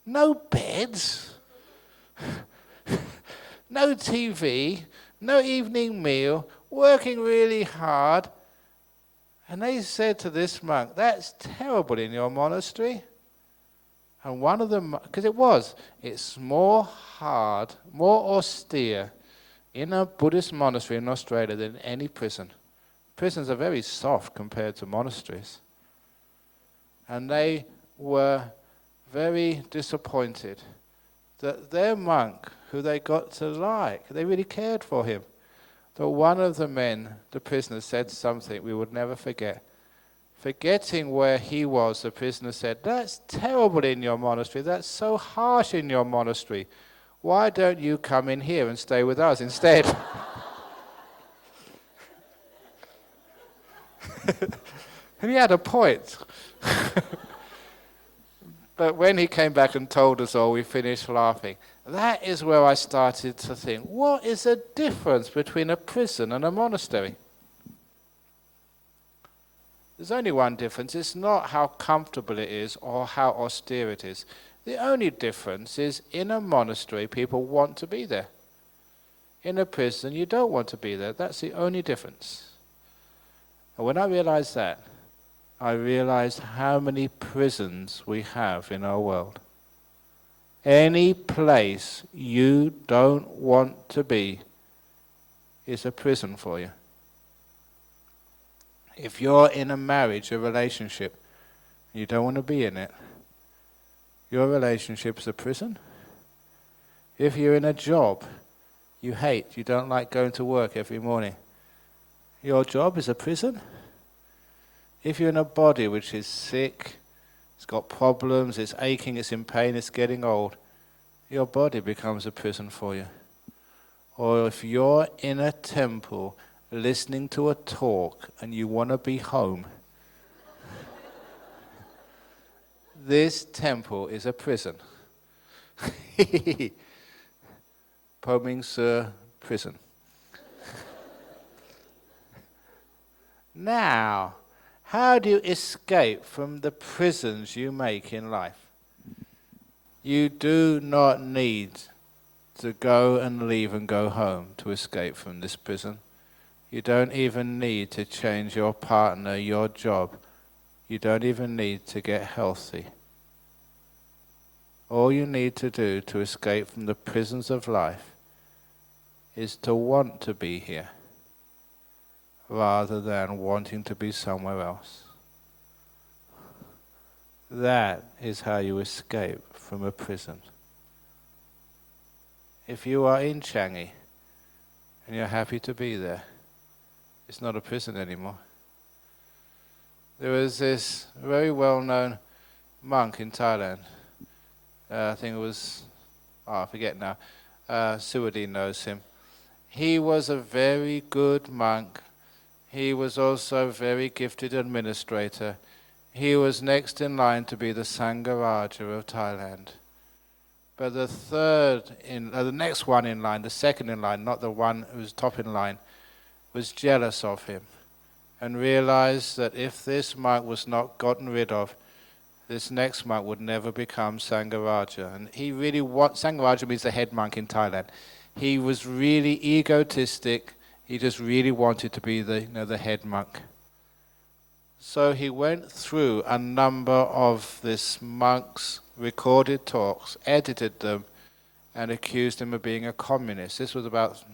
No beds. No TV. No evening meal. Working really hard. And they said to this monk, that's terrible in your monastery. And one of them, because it's more hard, more austere in a Buddhist monastery in Australia than any prison. Prisons are very soft compared to monasteries. And they were very disappointed that their monk, who they got to like, they really cared for him, that one of the men, the prisoner, said something we would never forget. Forgetting where he was, the prisoner said, that's terrible in your monastery, that's so harsh in your monastery. Why don't you come in here and stay with us instead? And he had a point. But when he came back and told us all, we finished laughing. That is where I started to think, what is the difference between a prison and a monastery? There's only one difference. It's not how comfortable it is or how austere it is. The only difference is in a monastery, people want to be there. In a prison, you don't want to be there. That's the only difference. And when I realized that, I realized how many prisons we have in our world. Any place you don't want to be, is a prison for you. If you're in a marriage, a relationship, you don't want to be in it, your relationship is a prison. If you're in a job you hate, you don't like going to work every morning, your job is a prison. If you're in a body which is sick, it's got problems, it's aching, it's in pain, it's getting old, your body becomes a prison for you. Or if you're in a temple listening to a talk and you want to be home, this temple is a prison. Po Ming Sir prison. Now, how do you escape from the prisons you make in life? You do not need to go and leave and go home to escape from this prison. You don't even need to change your partner, your job. You don't even need to get healthy. All you need to do to escape from the prisons of life is to want to be here, rather than wanting to be somewhere else. That is how you escape from a prison. If you are in Changi and you're happy to be there, it's not a prison anymore. There was this very well-known monk in Thailand. I think it was, I forget now. Suwadin knows him. He was a very good monk. He was also a very gifted administrator. He was next in line to be the Sangaraja of Thailand. But the next one in line, the second in line, not the one who was top in line, was jealous of him and realized that if this monk was not gotten rid of, this next monk would never become Sangaraja. And he really Sangaraja means the head monk in Thailand. He was really egotistic. He just really wanted to be the head monk. So he went through a number of this monk's recorded talks, edited them, and accused him of being a communist. This was about,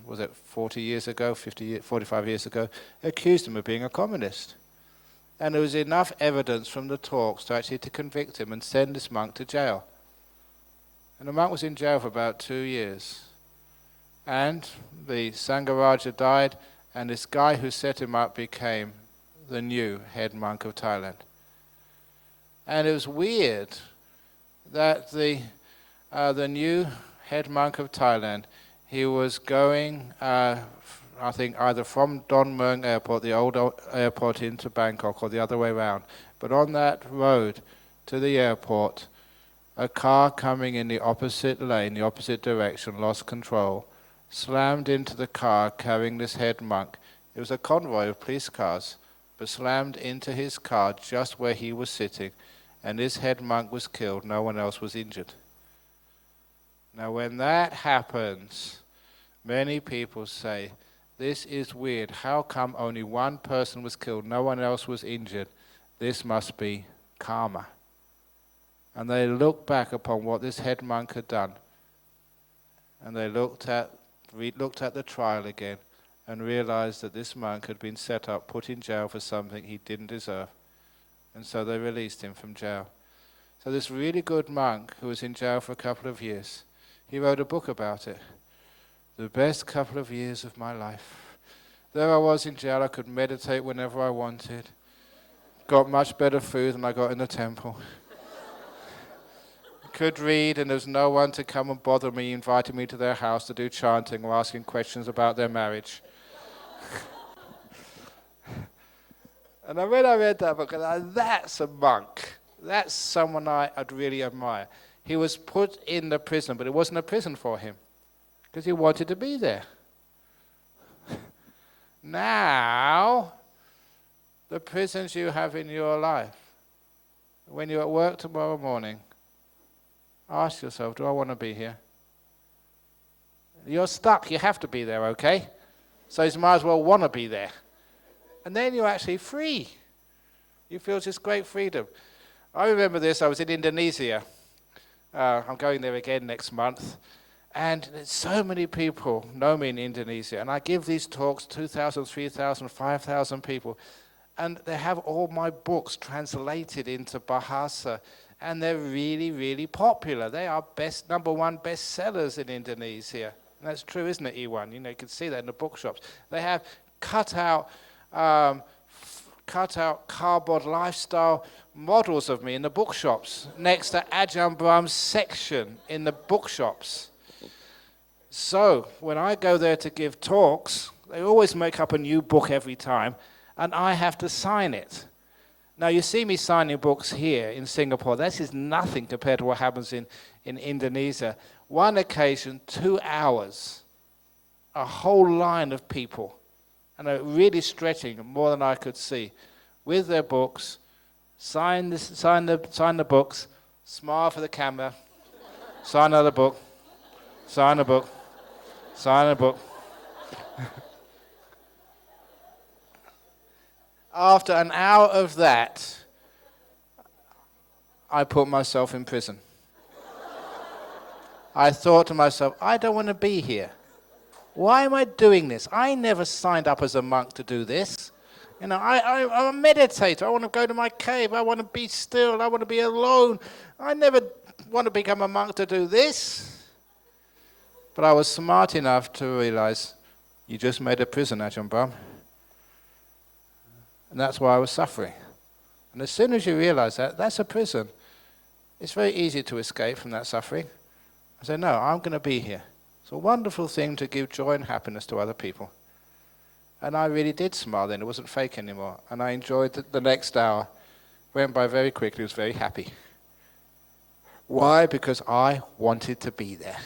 40 years ago, 45 years ago, accused him of being a communist. And there was enough evidence from the talks to convict him and send this monk to jail. And the monk was in jail for about 2 years. And the Sangaraja died, and this guy who set him up became the new head monk of Thailand. And it was weird that the new head monk of Thailand, he was going, I think, either from Don Mueang Airport, the old airport, into Bangkok, or the other way around. But on that road to the airport, a car coming in the opposite lane, the opposite direction, lost control, slammed into the car carrying this head monk. It was a convoy of police cars, but slammed into his car just where he was sitting, and this head monk was killed. No one else was injured. Now when that happens, many people say, this is weird. How come only one person was killed, no one else was injured? This must be karma. And they look back upon what this head monk had done, and they looked at the trial again, and realized that this monk had been set up, put in jail for something he didn't deserve. And so they released him from jail. So this really good monk, who was in jail for a couple of years, he wrote a book about it. The best couple of years of my life. There I was in jail, I could meditate whenever I wanted. Got much better food than I got in the temple. Could read, and there was no one to come and bother me, inviting me to their house to do chanting or asking questions about their marriage. And when I read that book, I thought, that's a monk. That's someone I'd really admire. He was put in the prison, but it wasn't a prison for him, because he wanted to be there. Now, the prisons you have in your life, when you're at work tomorrow morning, ask yourself, do I want to be here? You're stuck, you have to be there, okay? So you might as well want to be there. And then you're actually free. You feel this great freedom. I remember this, I was in Indonesia. I'm going there again next month. And so many people know me in Indonesia, and I give these talks, 2,000, 3,000, 5,000 people, and they have all my books translated into Bahasa, and they're really, really popular. They are number one bestsellers in Indonesia. And that's true, isn't it, Iwan? You can see that in the bookshops. They have cut out cardboard lifestyle models of me in the bookshops next to Ajahn Brahm's section in the bookshops. So when I go there to give talks, they always make up a new book every time, and I have to sign it. Now, you see me signing books here in Singapore. This is nothing compared to what happens in Indonesia. One occasion, 2 hours, a whole line of people, and they're really stretching more than I could see, with their books, sign the books, smile for the camera, sign another book, sign a book, sign a book. After an hour of that, I put myself in prison. I thought to myself, I don't want to be here. Why am I doing this? I never signed up as a monk to do this. I'm a meditator. I want to go to my cave. I want to be still. I want to be alone. I never want to become a monk to do this. But I was smart enough to realize, you just made a prison, Ajahn Brahm. And that's why I was suffering. And as soon as you realize that, that's a prison. It's very easy to escape from that suffering. I said, no, I'm going to be here. It's a wonderful thing to give joy and happiness to other people. And I really did smile then. It wasn't fake anymore. And I enjoyed the next hour. Went by very quickly. I was very happy. Why? Because I wanted to be there.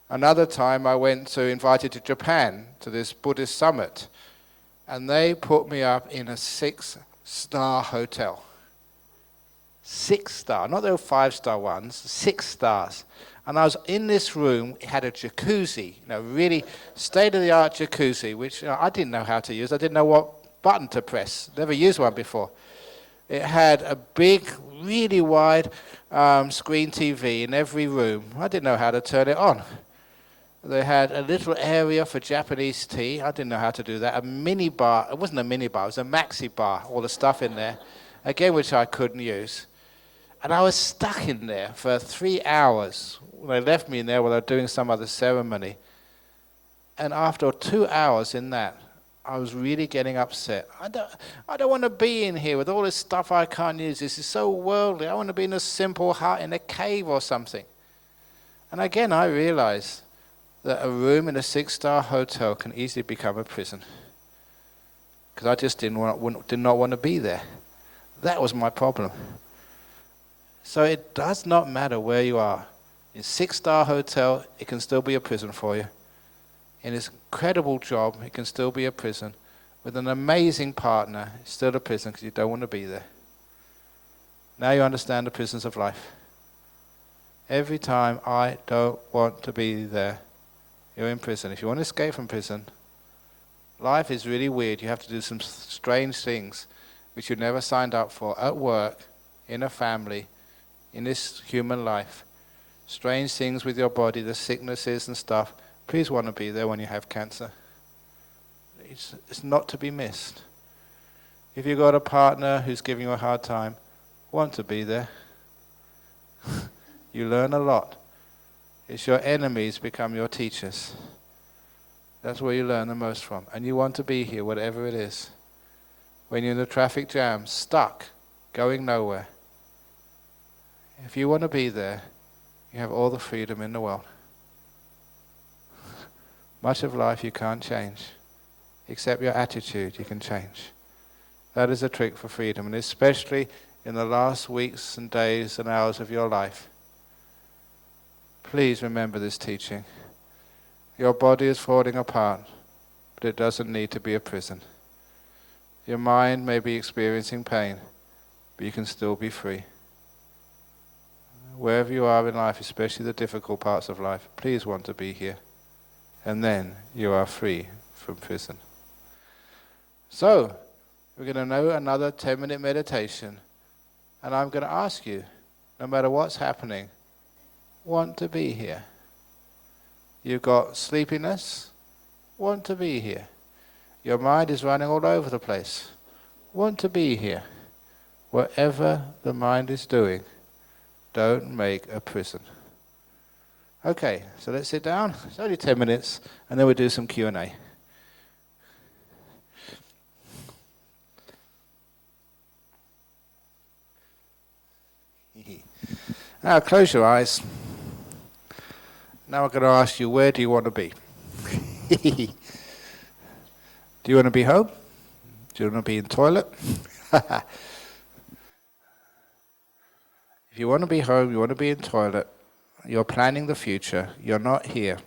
Another time I went invited to Japan to this Buddhist summit. And they put me up in a 6-star hotel. 6-star, not the 5-star ones, 6 stars. And I was in this room. It had a jacuzzi, really state-of-the-art jacuzzi, which I didn't know how to use. I didn't know what button to press. Never used one before. It had a big, really wide screen TV in every room. I didn't know how to turn it on. They had a little area for Japanese tea. I didn't know how to do that. A mini bar. It wasn't a mini bar. It was a maxi bar. All the stuff in there. Again, which I couldn't use. And I was stuck in there for 3 hours. They left me in there while they were doing some other ceremony. And after 2 hours in that, I was really getting upset. I don't want to be in here with all this stuff I can't use. This is so worldly. I want to be in a simple hut in a cave or something. And again, I realized that a room in a 6-star hotel can easily become a prison. Because I just did not want to be there. That was my problem. So it does not matter where you are. In a 6-star hotel, it can still be a prison for you. In this incredible job, it can still be a prison. With an amazing partner, it's still a prison because you don't want to be there. Now you understand the prisons of life. Every time I don't want to be there, you're in prison. If you want to escape from prison, life is really weird. You have to do some strange things which you never signed up for at work, in a family, in this human life. Strange things with your body, the sicknesses and stuff. Please want to be there when you have cancer. It's not to be missed. If you've got a partner who's giving you a hard time, want to be there. You learn a lot. It's your enemies become your teachers. That's where you learn the most from. And you want to be here, whatever it is. When you're in the traffic jam, stuck, going nowhere. If you want to be there, you have all the freedom in the world. Much of life you can't change, except your attitude you can change. That is a trick for freedom, and especially in the last weeks and days and hours of your life. Please remember this teaching. Your body is falling apart, but it doesn't need to be a prison. Your mind may be experiencing pain, but you can still be free. Wherever you are in life, especially the difficult parts of life, please want to be here. And then you are free from prison. So, we're going to know another 10-minute meditation. And I'm going to ask you, no matter what's happening, want to be here. You've got sleepiness, want to be here. Your mind is running all over the place, want to be here. Whatever the mind is doing, don't make a prison. Okay, so let's sit down. It's only 10 minutes, and then we'll do some Q&A. Now close your eyes. Now I'm going to ask you, where do you want to be? Do you want to be home? Do you want to be in the toilet? If you want to be home, you want to be in the toilet, you're planning the future, you're not here,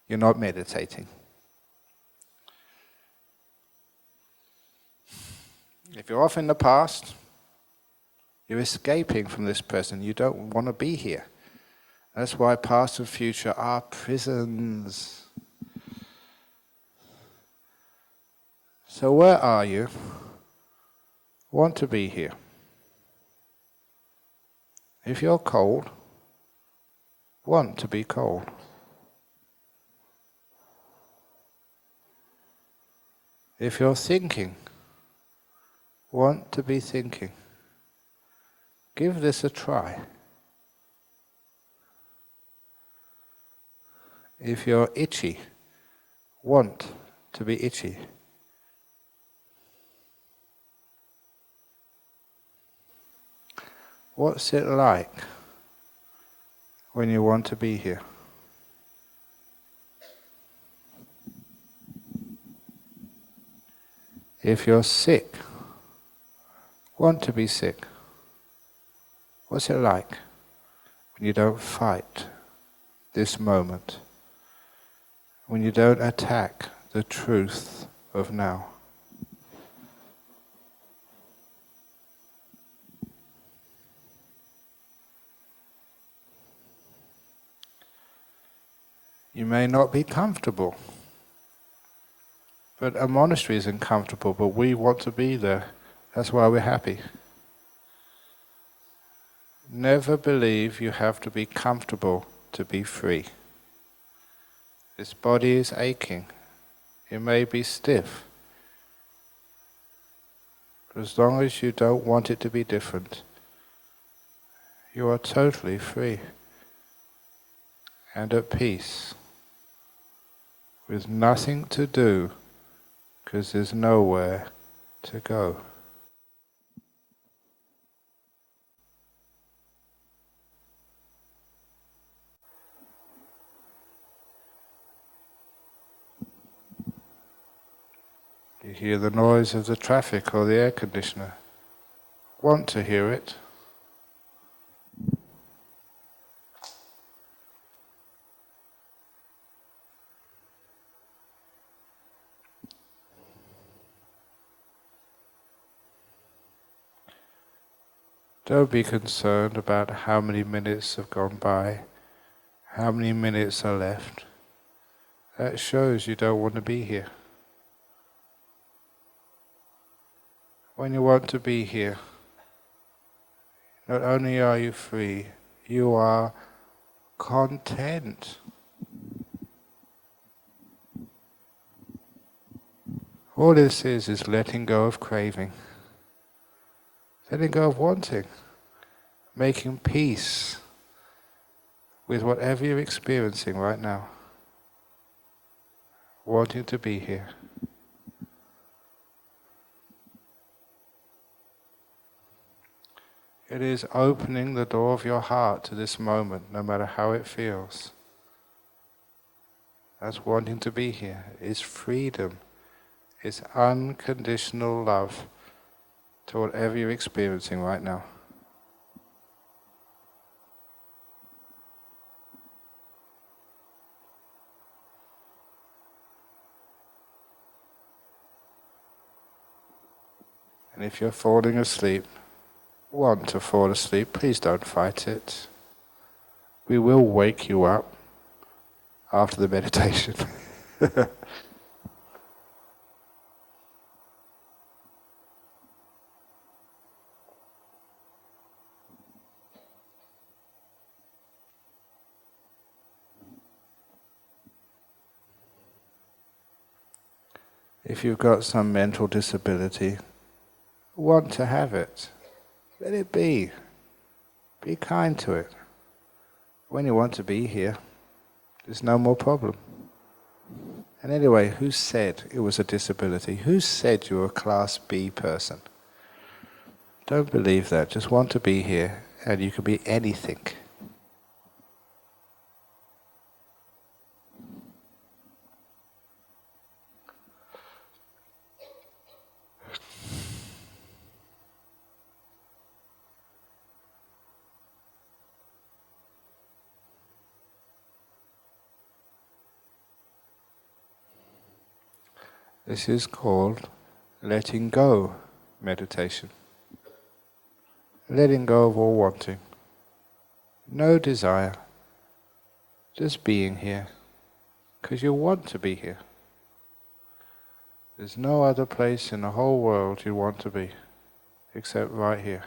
you're not meditating. If you're off in the past, you're escaping from this present, you don't want to be here. That's why past and future are prisons. So where are you? Want to be here. If you're cold, want to be cold. If you're thinking, want to be thinking. Give this a try. If you're itchy, want to be itchy. What's it like when you want to be here? If you're sick, want to be sick. What's it like when you don't fight this moment? When you don't attack the truth of now? You may not be comfortable, but a monastery isn't comfortable, but we want to be there. That's why we're happy. Never believe you have to be comfortable to be free. This body is aching. It may be stiff. But as long as you don't want it to be different, you are totally free and at peace, with nothing to do, because there's nowhere to go. You hear the noise of the traffic or the air conditioner. Want to hear it. Don't be concerned about how many minutes have gone by, how many minutes are left. That shows you don't want to be here. When you want to be here, not only are you free, you are content. All this is letting go of craving, letting go of wanting, making peace with whatever you're experiencing right now, wanting to be here. It is opening the door of your heart to this moment, no matter how it feels. That's wanting to be here. It's freedom. It's unconditional love to whatever you're experiencing right now. And if you're falling asleep, want to fall asleep, please don't fight it. We will wake you up after the meditation. If you've got some mental disability, want to have it, let it be. Be kind to it. When you want to be here, there's no more problem. And anyway, who said it was a disability? Who said you were a Class B person? Don't believe that. Just want to be here, and you can be anything. This is called letting go meditation. Letting go of all wanting. No desire. Just being here. Because you want to be here. There's no other place in the whole world you want to be, except right here.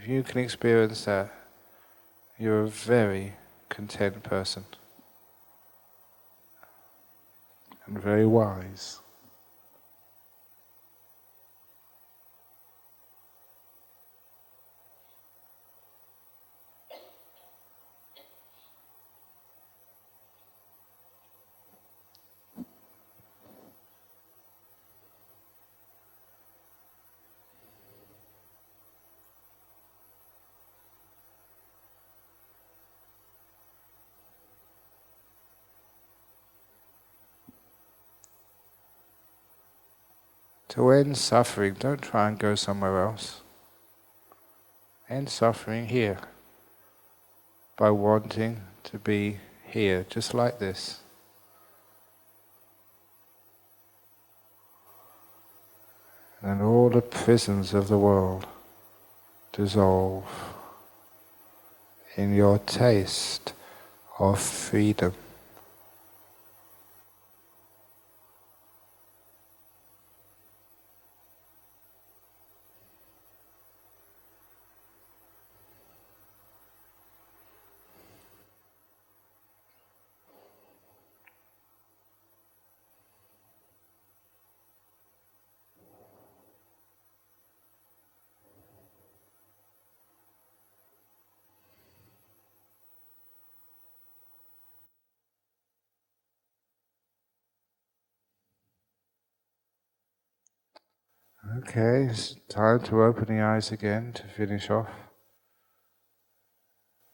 If you can experience that, you're a very content person. And very wise. To end suffering, don't try and go somewhere else. End suffering here by wanting to be here, just like this. And all the prisons of the world dissolve in your taste of freedom. Okay, it's time to open the eyes again to finish off.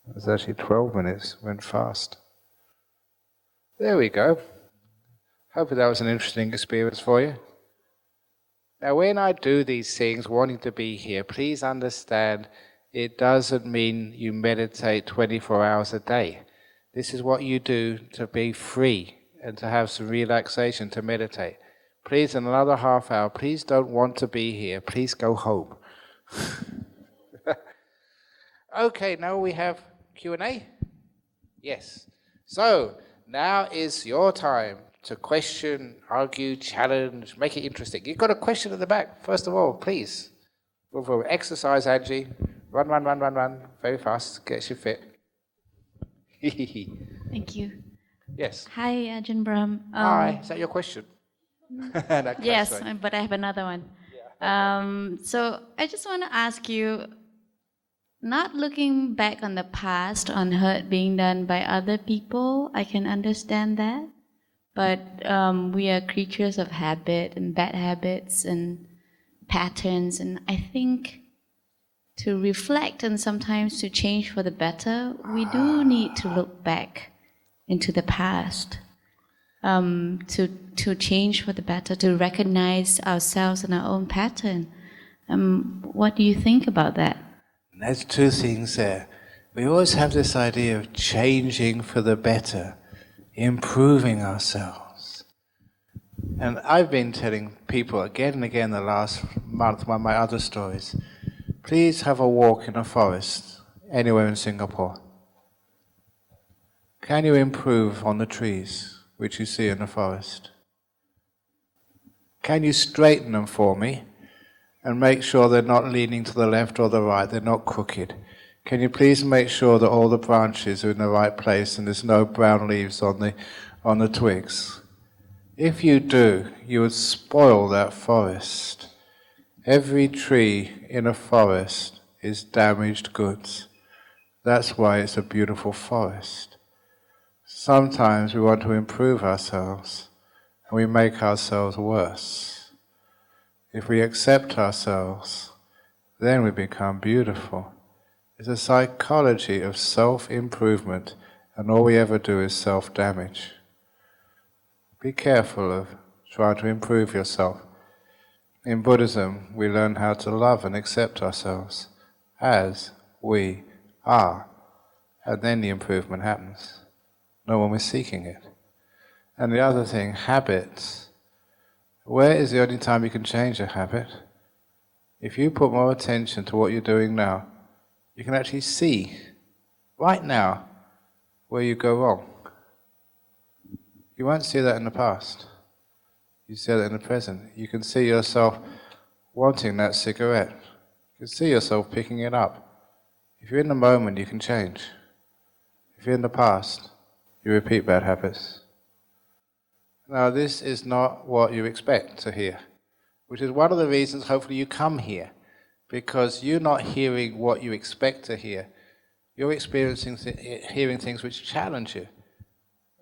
It was actually 12 minutes, went fast. There we go. Hopefully that was an interesting experience for you. Now when I do these things, wanting to be here, please understand it doesn't mean you meditate 24 hours a day. This is what you do to be free and to have some relaxation, to meditate. Please, in another half hour, please don't want to be here. Please go home. Okay, now we have Q&A? Yes. So, now is your time to question, argue, challenge, make it interesting. You've got a question at the back, first of all, please. Move forward. Exercise, Angie. Run, run, run, run, run. Very fast, gets you fit. Thank you. Yes. Hi, Ajahn Brahm. Hi, is that your question? Yes, but I have another one. So I just want to ask you, not looking back on the past, on hurt being done by other people, I can understand that. But we are creatures of habit and bad habits and patterns, and I think to reflect and sometimes to change for the better, we do need to look back into the past. To change for the better, to recognize ourselves and our own pattern. What do you think about that? There's two things there. We always have this idea of changing for the better, improving ourselves. And I've been telling people again and again the last month, one of my other stories, please have a walk in a forest, anywhere in Singapore. Can you improve on the trees which you see in the forest? Can you straighten them for me and make sure they're not leaning to the left or the right, they're not crooked? Can you please make sure that all the branches are in the right place and there's no brown leaves on the twigs? If you do, you would spoil that forest. Every tree in a forest is damaged goods. That's why it's a beautiful forest. Sometimes we want to improve ourselves, and we make ourselves worse. If we accept ourselves, then we become beautiful. It's a psychology of self-improvement, and all we ever do is self-damage. Be careful of trying to improve yourself. In Buddhism, we learn how to love and accept ourselves as we are, and then the improvement happens, not when we're seeking it. And the other thing, habits. Where is the only time you can change a habit? If you put more attention to what you're doing now, you can actually see, right now, where you go wrong. You won't see that in the past. You see that in the present. You can see yourself wanting that cigarette. You can see yourself picking it up. If you're in the moment, you can change. If you're in the past, you repeat bad habits. Now, this is not what you expect to hear, which is one of the reasons hopefully you come here, because you're not hearing what you expect to hear. You're experiencing hearing things which challenge you,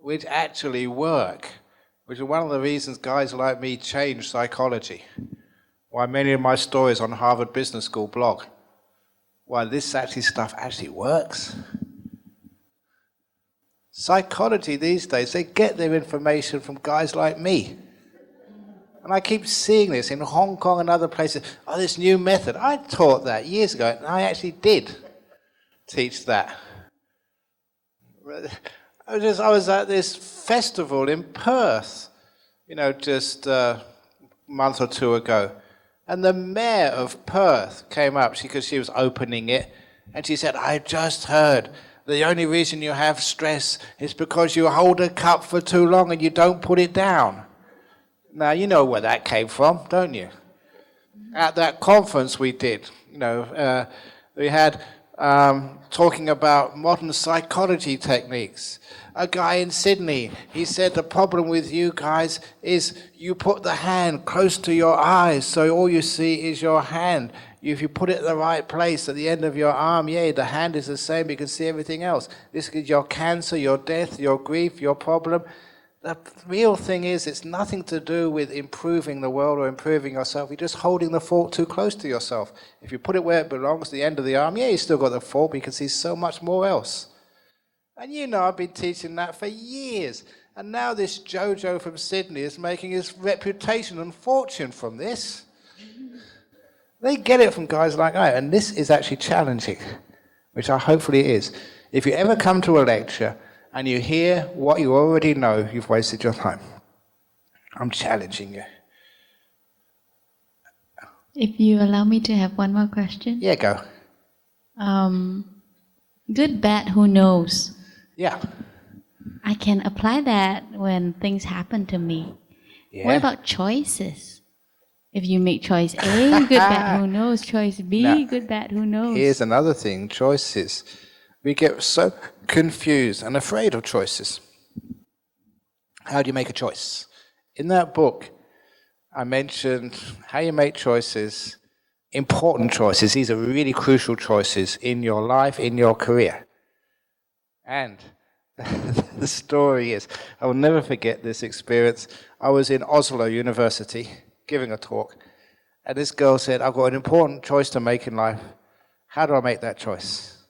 which actually work, which is one of the reasons guys like me change psychology. Why many of my stories on Harvard Business School blog, why this stuff actually works. Psychology these days, they get their information from guys like me. And I keep seeing this in Hong Kong and other places. Oh, this new method. I taught that years ago, and I actually did teach that. I was at this festival in Perth, just a month or two ago. And the mayor of Perth came up because she was opening it, and she said, I just heard the only reason you have stress is because you hold a cup for too long and you don't put it down. Now, you know where that came from, don't you? At that conference we did, we had talking about modern psychology techniques. A guy in Sydney, he said the problem with you guys is you put the hand close to your eyes, so all you see is your hand. If you put it in the right place at the end of your arm, the hand is the same, you can see everything else. This is your cancer, your death, your grief, your problem. The real thing is, it's nothing to do with improving the world or improving yourself. You're just holding the fault too close to yourself. If you put it where it belongs, the end of the arm, you still got the fault, but you can see so much more else. And I've been teaching that for years. And now this Jojo from Sydney is making his reputation and fortune from this. They get it from guys like I, and this is actually challenging, which I hopefully is. If you ever come to a lecture and you hear what you already know, you've wasted your time. I'm challenging you. If you allow me to have one more question. Yeah, go. Good, bad, who knows? Yeah. I can apply that when things happen to me. Yeah. What about choices? If you make choice A, good, bad, who knows? Choice B, now, good, bad, who knows? Here's another thing, choices. We get so confused and afraid of choices. How do you make a choice? In that book, I mentioned how you make choices, important choices. These are really crucial choices in your life, in your career. And the story is, I will never forget this experience. I was in Oslo University giving a talk, and this girl said, I've got an important choice to make in life. How do I make that choice?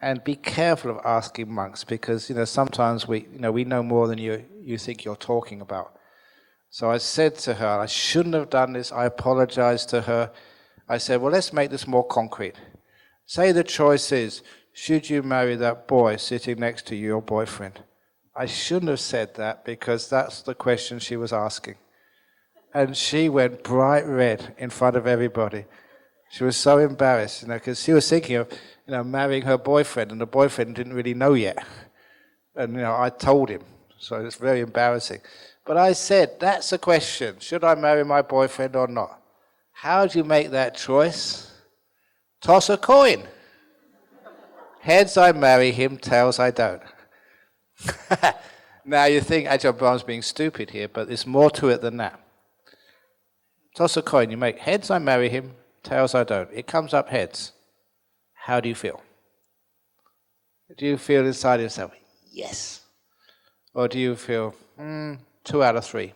And be careful of asking monks, because sometimes we know more than you think you're talking about. So I said to her, I shouldn't have done this. I apologized to her. I said, well, let's make this more concrete. Say the choice is, should you marry that boy sitting next to your boyfriend? I shouldn't have said that, because that's the question she was asking. And she went bright red in front of everybody. She was so embarrassed, because she was thinking of, marrying her boyfriend, and the boyfriend didn't really know yet. And, I told him, so it's very embarrassing. But I said, that's the question. Should I marry my boyfriend or not? How do you make that choice? Toss a coin. Heads, I marry him. Tails, I don't. Now you think Ajahn Brahm's being stupid here, but there's more to it than that. Toss a coin, you make heads, I marry him, tails, I don't. It comes up heads. How do you feel? Do you feel inside yourself, yes? Or do you feel, 2 out of 3?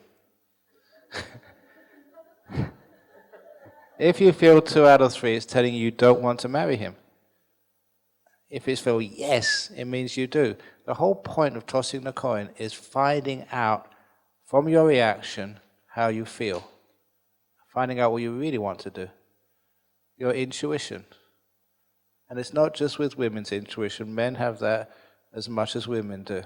If you feel 2 out of 3, it's telling you don't want to marry him. If it's feel yes, it means you do. The whole point of tossing the coin is finding out from your reaction how you feel. Finding out what you really want to do. Your intuition. And it's not just with women's intuition. Men have that as much as women do.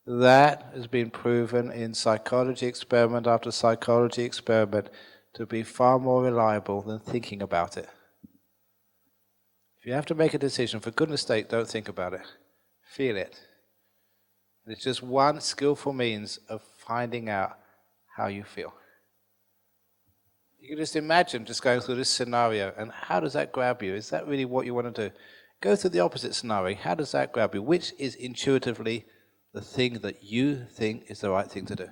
That has been proven in psychology experiment after psychology experiment to be far more reliable than thinking about it. If you have to make a decision, for goodness sake, don't think about it. Feel it. And it's just one skillful means of finding out how you feel. You can just imagine just going through this scenario, and how does that grab you? Is that really what you want to do? Go through the opposite scenario. How does that grab you? Which is intuitively the thing that you think is the right thing to do?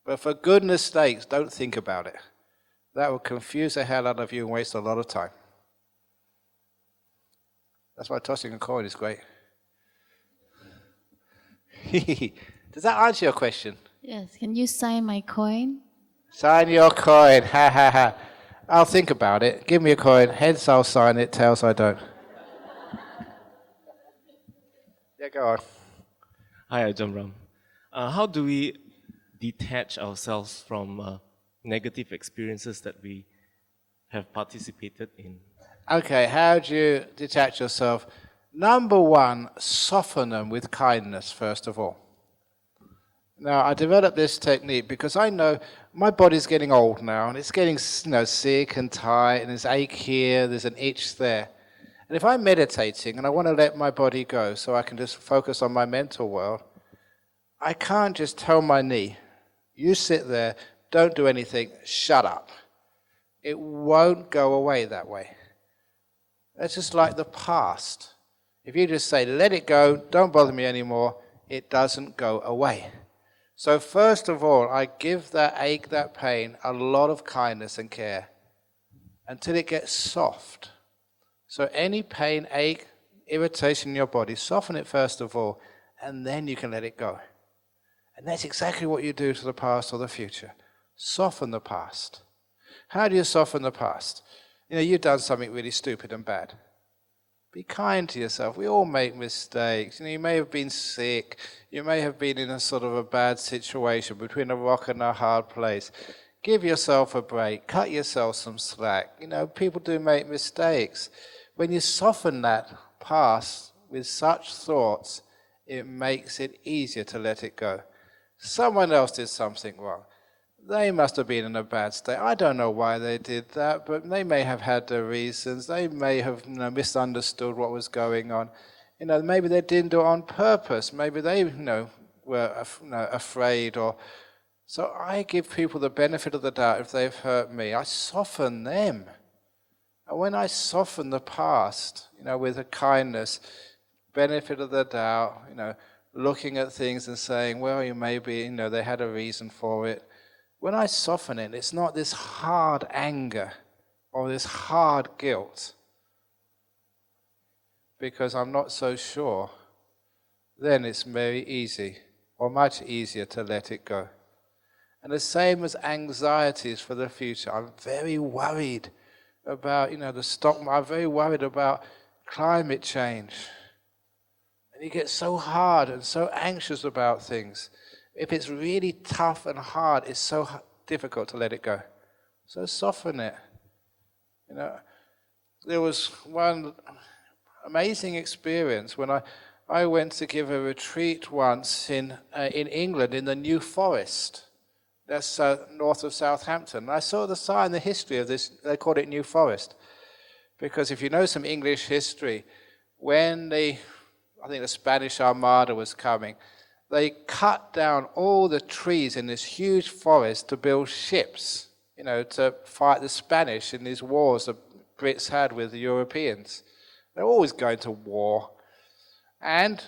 But for goodness sakes, don't think about it. That will confuse the hell out of you and waste a lot of time. That's why tossing a coin is great. Does that answer your question? Yes. Can you sign my coin? Sign your coin. Ha ha ha. I'll think about it. Give me a coin. Heads, I'll sign it. Tails, I don't. Yeah, go on. Hi, Ajahn Brahm. How do we detach ourselves from negative experiences that we have participated in? Okay, how do you detach yourself? Number one, soften them with kindness, first of all. Now, I developed this technique because I know my body's getting old now, and it's getting sick and tight, and there's ache here, there's an itch there. And if I'm meditating and I want to let my body go so I can just focus on my mental world, I can't just tell my knee, you sit there, don't do anything, shut up. It won't go away that way. That's just like the past. If you just say, let it go, don't bother me anymore, it doesn't go away. So first of all, I give that ache, that pain, a lot of kindness and care until it gets soft. So any pain, ache, irritation in your body, soften it first of all, and then you can let it go. And that's exactly what you do to the past or the future. Soften the past. How do you soften the past? You've done something really stupid and bad. Be kind to yourself. We all make mistakes. You may have been sick. You may have been in a sort of a bad situation between a rock and a hard place. Give yourself a break. Cut yourself some slack. People do make mistakes. When you soften that past with such thoughts, it makes it easier to let it go. Someone else did something wrong. They must have been in a bad state. I don't know why they did that, but they may have had their reasons. They may have misunderstood what was going on. Maybe they didn't do it on purpose. Maybe they were afraid. So I give people the benefit of the doubt if they've hurt me. I soften them. And when I soften the past, with a kindness, benefit of the doubt, looking at things and saying, well, maybe they had a reason for it. When I soften it, it's not this hard anger or this hard guilt because I'm not so sure. Then it's very easy or much easier to let it go. And the same as anxieties for the future. I'm very worried about, the stock market. I'm very worried about climate change. And you get so hard and so anxious about things. If it's really tough and hard, it's so difficult to let it go. So soften it. There was one amazing experience when I went to give a retreat once in England in the New Forest. That's north of Southampton. I saw the sign, the history of this, they called it New Forest. Because if you know some English history, when I think the Spanish Armada was coming, they cut down all the trees in this huge forest to build ships, to fight the Spanish in these wars the Brits had with the Europeans. They're always going to war. And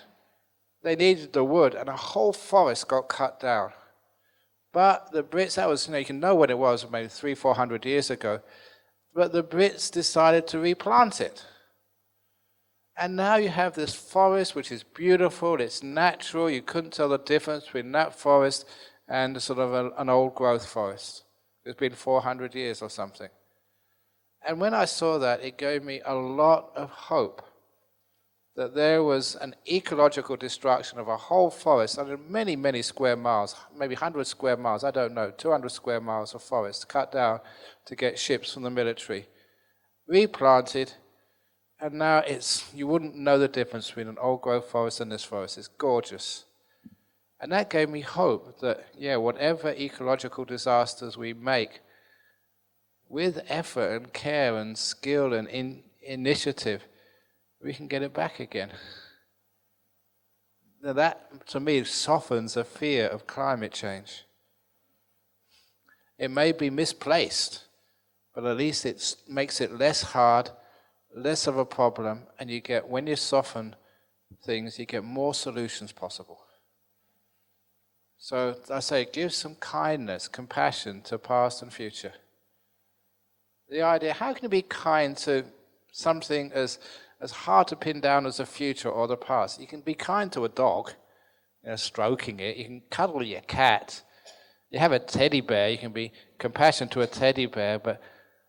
they needed the wood, and a whole forest got cut down. But the Brits, that was, you can know when it was, maybe 300-400 years ago, but the Brits decided to replant it. And now you have this forest which is beautiful, it's natural, you couldn't tell the difference between that forest and sort of an old growth forest. It's been 400 years or something. And when I saw that, it gave me a lot of hope that there was an ecological destruction of a whole forest under many, many square miles, maybe 100 square miles, I don't know, 200 square miles of forest cut down to get ships from the military, replanted, and now you wouldn't know the difference between an old growth forest and this forest. It's gorgeous. And that gave me hope that, whatever ecological disasters we make, with effort and care and skill and initiative, we can get it back again. Now that, to me, softens the fear of climate change. It may be misplaced, but at least it makes it less hard, less of a problem, and when you soften things, you get more solutions possible. So I say, give some kindness, compassion to past and future. The idea, how can you be kind to something as hard to pin down as the future or the past? You can be kind to a dog, stroking it. You can cuddle your cat. You have a teddy bear, you can be compassionate to a teddy bear, but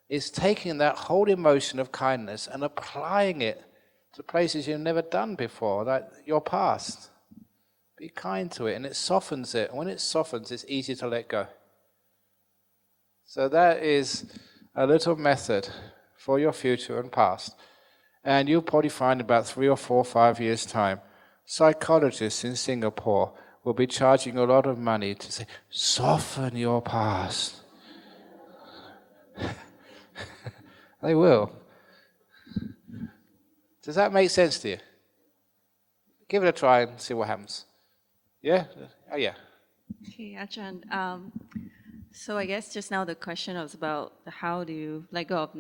it's taking that whole emotion of kindness and applying it to places you've never done before, like your past. Be kind to it, and it softens it. And when it softens, it's easy to let go. So that is a little method for your future and past. And you'll probably find about 3 or 4 or 5 years' time, psychologists in Singapore will be charging a lot of money to say, soften your past. They will. Does that make sense to you? Give it a try and see what happens. Yeah? Oh, yeah. Okay, Ajahn. So I guess just now the question was about how do you let go of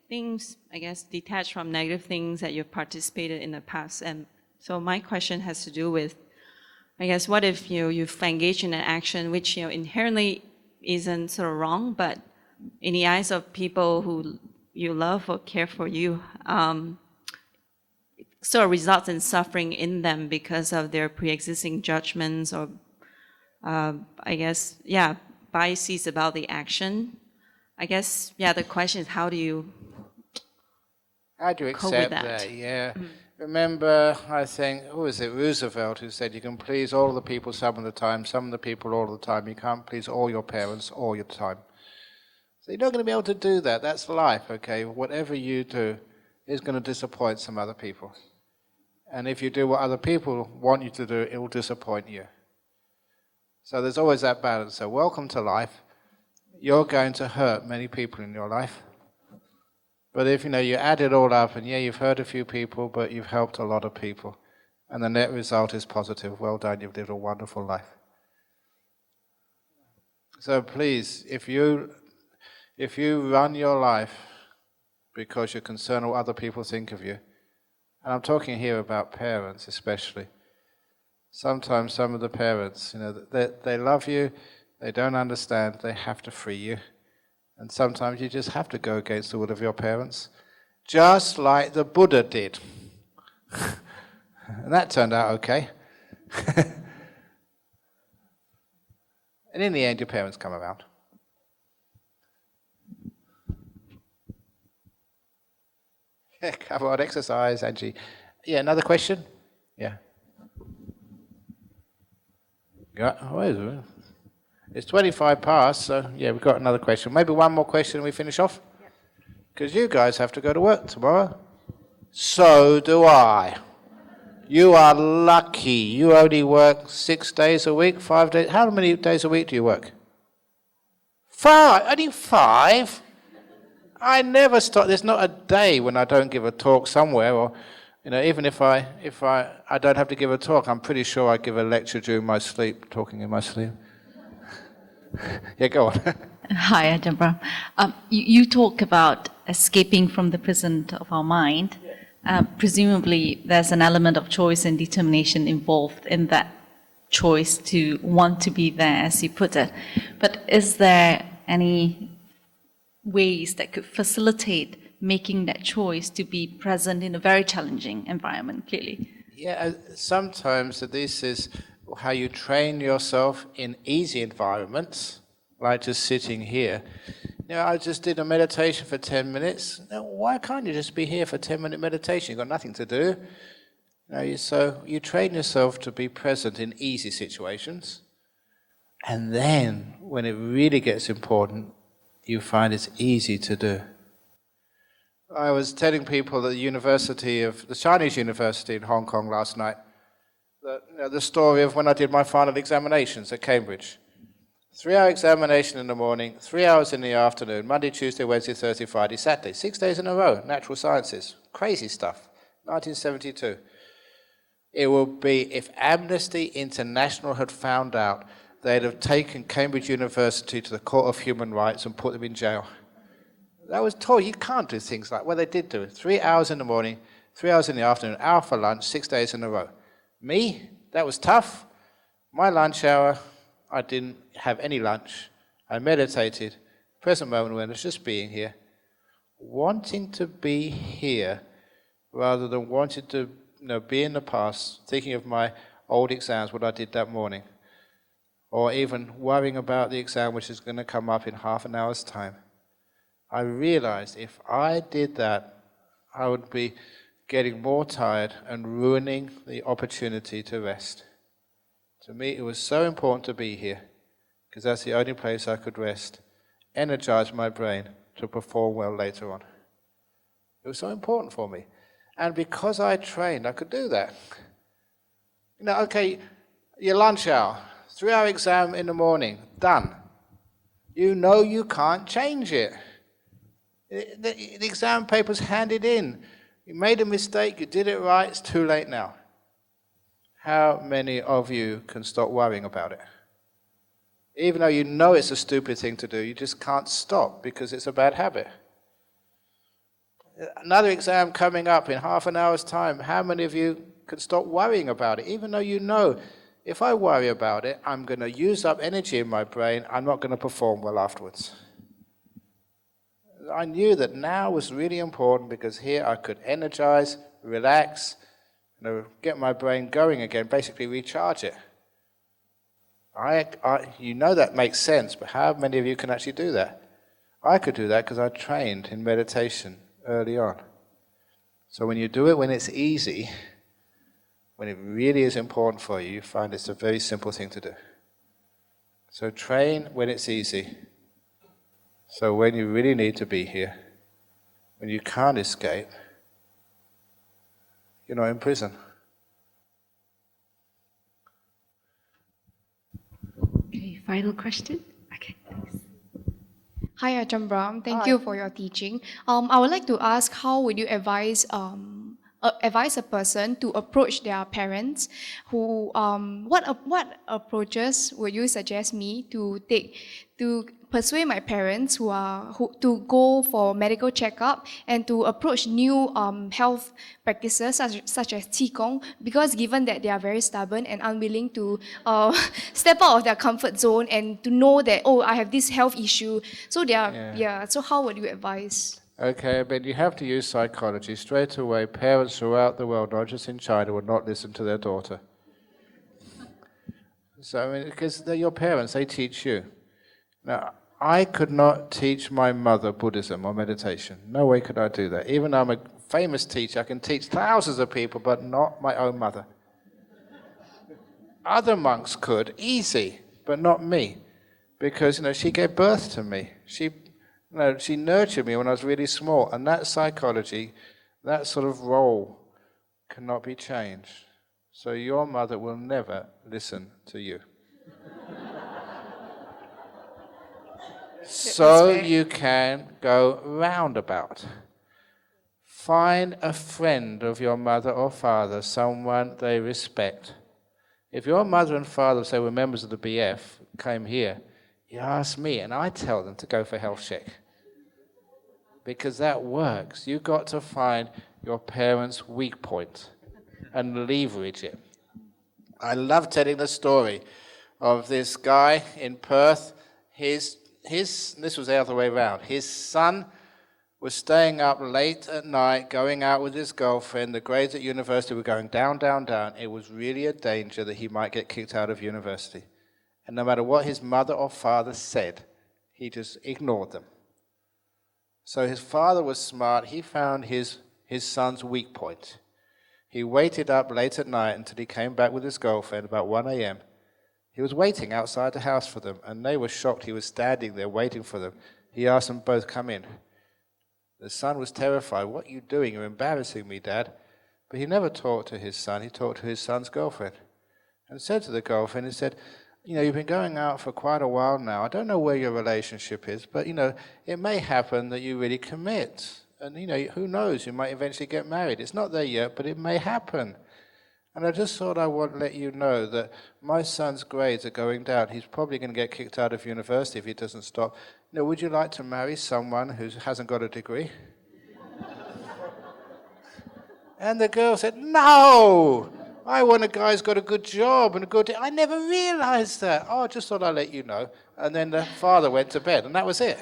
things, I guess, detach from negative things that you've participated in the past. And so my question has to do with, I guess, what if you've engaged in an action which inherently isn't sort of wrong, but in the eyes of people who you love or care for you, sort of results in suffering in them because of their pre-existing judgments or, I guess, biases about the action. I guess, the question is, how do you accept that? Yeah. Mm-hmm. Remember, I think, who was it, Roosevelt, who said you can please all the people some of the time, some of the people all the time. You can't please all your parents all your time. So you're not going to be able to do that. That's life, okay? Whatever you do is going to disappoint some other people. And if you do what other people want you to do, it will disappoint you. So there's always that balance. So welcome to life. You're going to hurt many people in your life. But if you add it all up, and you've hurt a few people, but you've helped a lot of people, and the net result is positive, well done, you've lived a wonderful life. So please, if you run your life because you're concerned what other people think of you, and I'm talking here about parents especially, sometimes some of the parents, they love you, they don't understand, they have to free you. And sometimes you just have to go against the will of your parents, just like the Buddha did. And that turned out okay. And in the end, your parents come around. Come on, exercise, Angie. Yeah, another question? Yeah. Where is it? It's 25 past, so we've got another question. Maybe one more question and we finish off? Because you guys have to go to work tomorrow. So do I. You are lucky. You only work 6 days a week, 5 days. How many days a week do you work? 5. Only 5? I never stop. There's not a day when I don't give a talk somewhere, or even if I don't have to give a talk, I'm pretty sure I give a lecture during my sleep, talking in my sleep. Yeah, go on. Hi, Ajahn Brahm. You talk about escaping from the prison of our mind. presumably there's an element of choice and determination involved in that choice to want to be there, as you put it. But is there any ways that could facilitate making that choice to be present in a very challenging environment, clearly? Yeah, sometimes this is how you train yourself in easy environments, like just sitting here. I just did a meditation for 10 minutes. Now, why can't you just be here for 10-minute meditation? You've got nothing to do. So you train yourself to be present in easy situations. And then, when it really gets important, you find it's easy to do. I was telling people at the Chinese University in Hong Kong last night, that, the story of when I did my final examinations at Cambridge. 3-hour examination in the morning, 3 hours in the afternoon, Monday, Tuesday, Wednesday, Thursday, Friday, Saturday, 6 days in a row, natural sciences. Crazy stuff. 1972. It would be, if Amnesty International had found out, they'd have taken Cambridge University to the Court of Human Rights and put them in jail. That was told, you can't do things like, well, they did do it. 3 hours in the morning, 3 hours in the afternoon, hour for lunch, 6 days in a row. Me, that was tough. My lunch hour, I didn't have any lunch. I meditated. Present moment awareness, just being here. Wanting to be here rather than wanting to be in the past, thinking of my old exams, what I did that morning. Or even worrying about the exam which is going to come up in half an hour's time. I realized if I did that, I would be getting more tired and ruining the opportunity to rest. To me, it was so important to be here, because that's the only place I could rest, energize my brain to perform well later on. It was so important for me. And because I trained, I could do that. Okay, your lunch hour, 3-hour exam in the morning, done. You can't change it. The exam paper's handed in. You made a mistake, you did it right, it's too late now. How many of you can stop worrying about it? Even though you know it's a stupid thing to do, you just can't stop because it's a bad habit. Another exam coming up in half an hour's time, how many of you can stop worrying about it? Even though you know, if I worry about it, I'm going to use up energy in my brain, I'm not going to perform well afterwards. I knew that now was really important because here I could energize, relax, get my brain going again, basically recharge it. That makes sense, but how many of you can actually do that? I could do that because I trained in meditation early on. So when you do it when it's easy, when it really is important for you, you find it's a very simple thing to do. So train when it's easy. So when you really need to be here, when you can't escape, you're not in prison. Okay, final question. Okay, thanks. Hi, Ajahn Brahm. Thank you for your teaching. I would like to ask, how would you advise a person to approach their parents? What approaches would you suggest me to take to persuade my parents to go for medical checkup and to approach new health practices such as Qigong, because given that they are very stubborn and unwilling to step out of their comfort zone and to know that, I have this health issue, so they are so how would you advise? Okay, but you have to use psychology. Straight away, parents throughout the world, not just in China, would not listen to their daughter. So, because they're your parents, they teach you. Now, I could not teach my mother Buddhism or meditation. No way could I do that. Even though I'm a famous teacher, I can teach thousands of people, but not my own mother. Other monks could, easy, but not me. Because, she gave birth to me. She nurtured me when I was really small. And that psychology, that sort of role cannot be changed. So your mother will never listen to you. So you can go roundabout. Find a friend of your mother or father, someone they respect. If your mother and father, say, were members of the BF, came here, you ask me, and I tell them to go for health check. because that works. You've got to find your parents' weak point and leverage it. I love telling the story of this guy in Perth. This was the other way around. His son was staying up late at night, going out with his girlfriend. The grades at university were going down, down, down. It was really a danger that he might get kicked out of university. And no matter what his mother or father said, he just ignored them. So his father was smart. He found his son's weak point. He waited up late at night until he came back with his girlfriend about 1 a.m. He was waiting outside the house for them, and they were shocked he was standing there waiting for them. He asked them both, come in. The son was terrified. What are you doing? You're embarrassing me, Dad. But he never talked to his son. He talked to his son's girlfriend. And said to the girlfriend, he said, you've been going out for quite a while now. I don't know where your relationship is, but, it may happen that you really commit. And, who knows? You might eventually get married. It's not there yet, but it may happen. And I just thought I would let you know that my son's grades are going down. He's probably going to get kicked out of university if he doesn't stop. Would you like to marry someone who hasn't got a degree? And the girl said, no! I want a guy who's got a good job and a good... I never realized that. Oh, I just thought I'd let you know. And then the father went to bed, and that was it.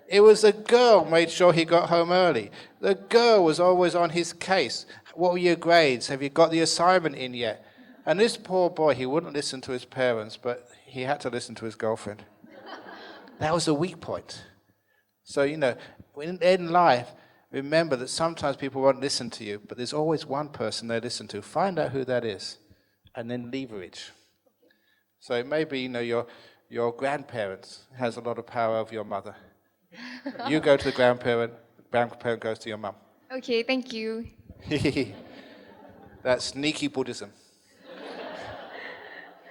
It was the girl made sure he got home early. The girl was always on his case. What were your grades? Have you got the assignment in yet? And this poor boy, he wouldn't listen to his parents, but he had to listen to his girlfriend. That was a weak point. So, in life, remember that sometimes people won't listen to you, but there's always one person they listen to. Find out who that is, and then leverage. So it may be, your grandparents has a lot of power over your mother. You go to the grandparent goes to your mum. Okay, thank you. That's sneaky Buddhism.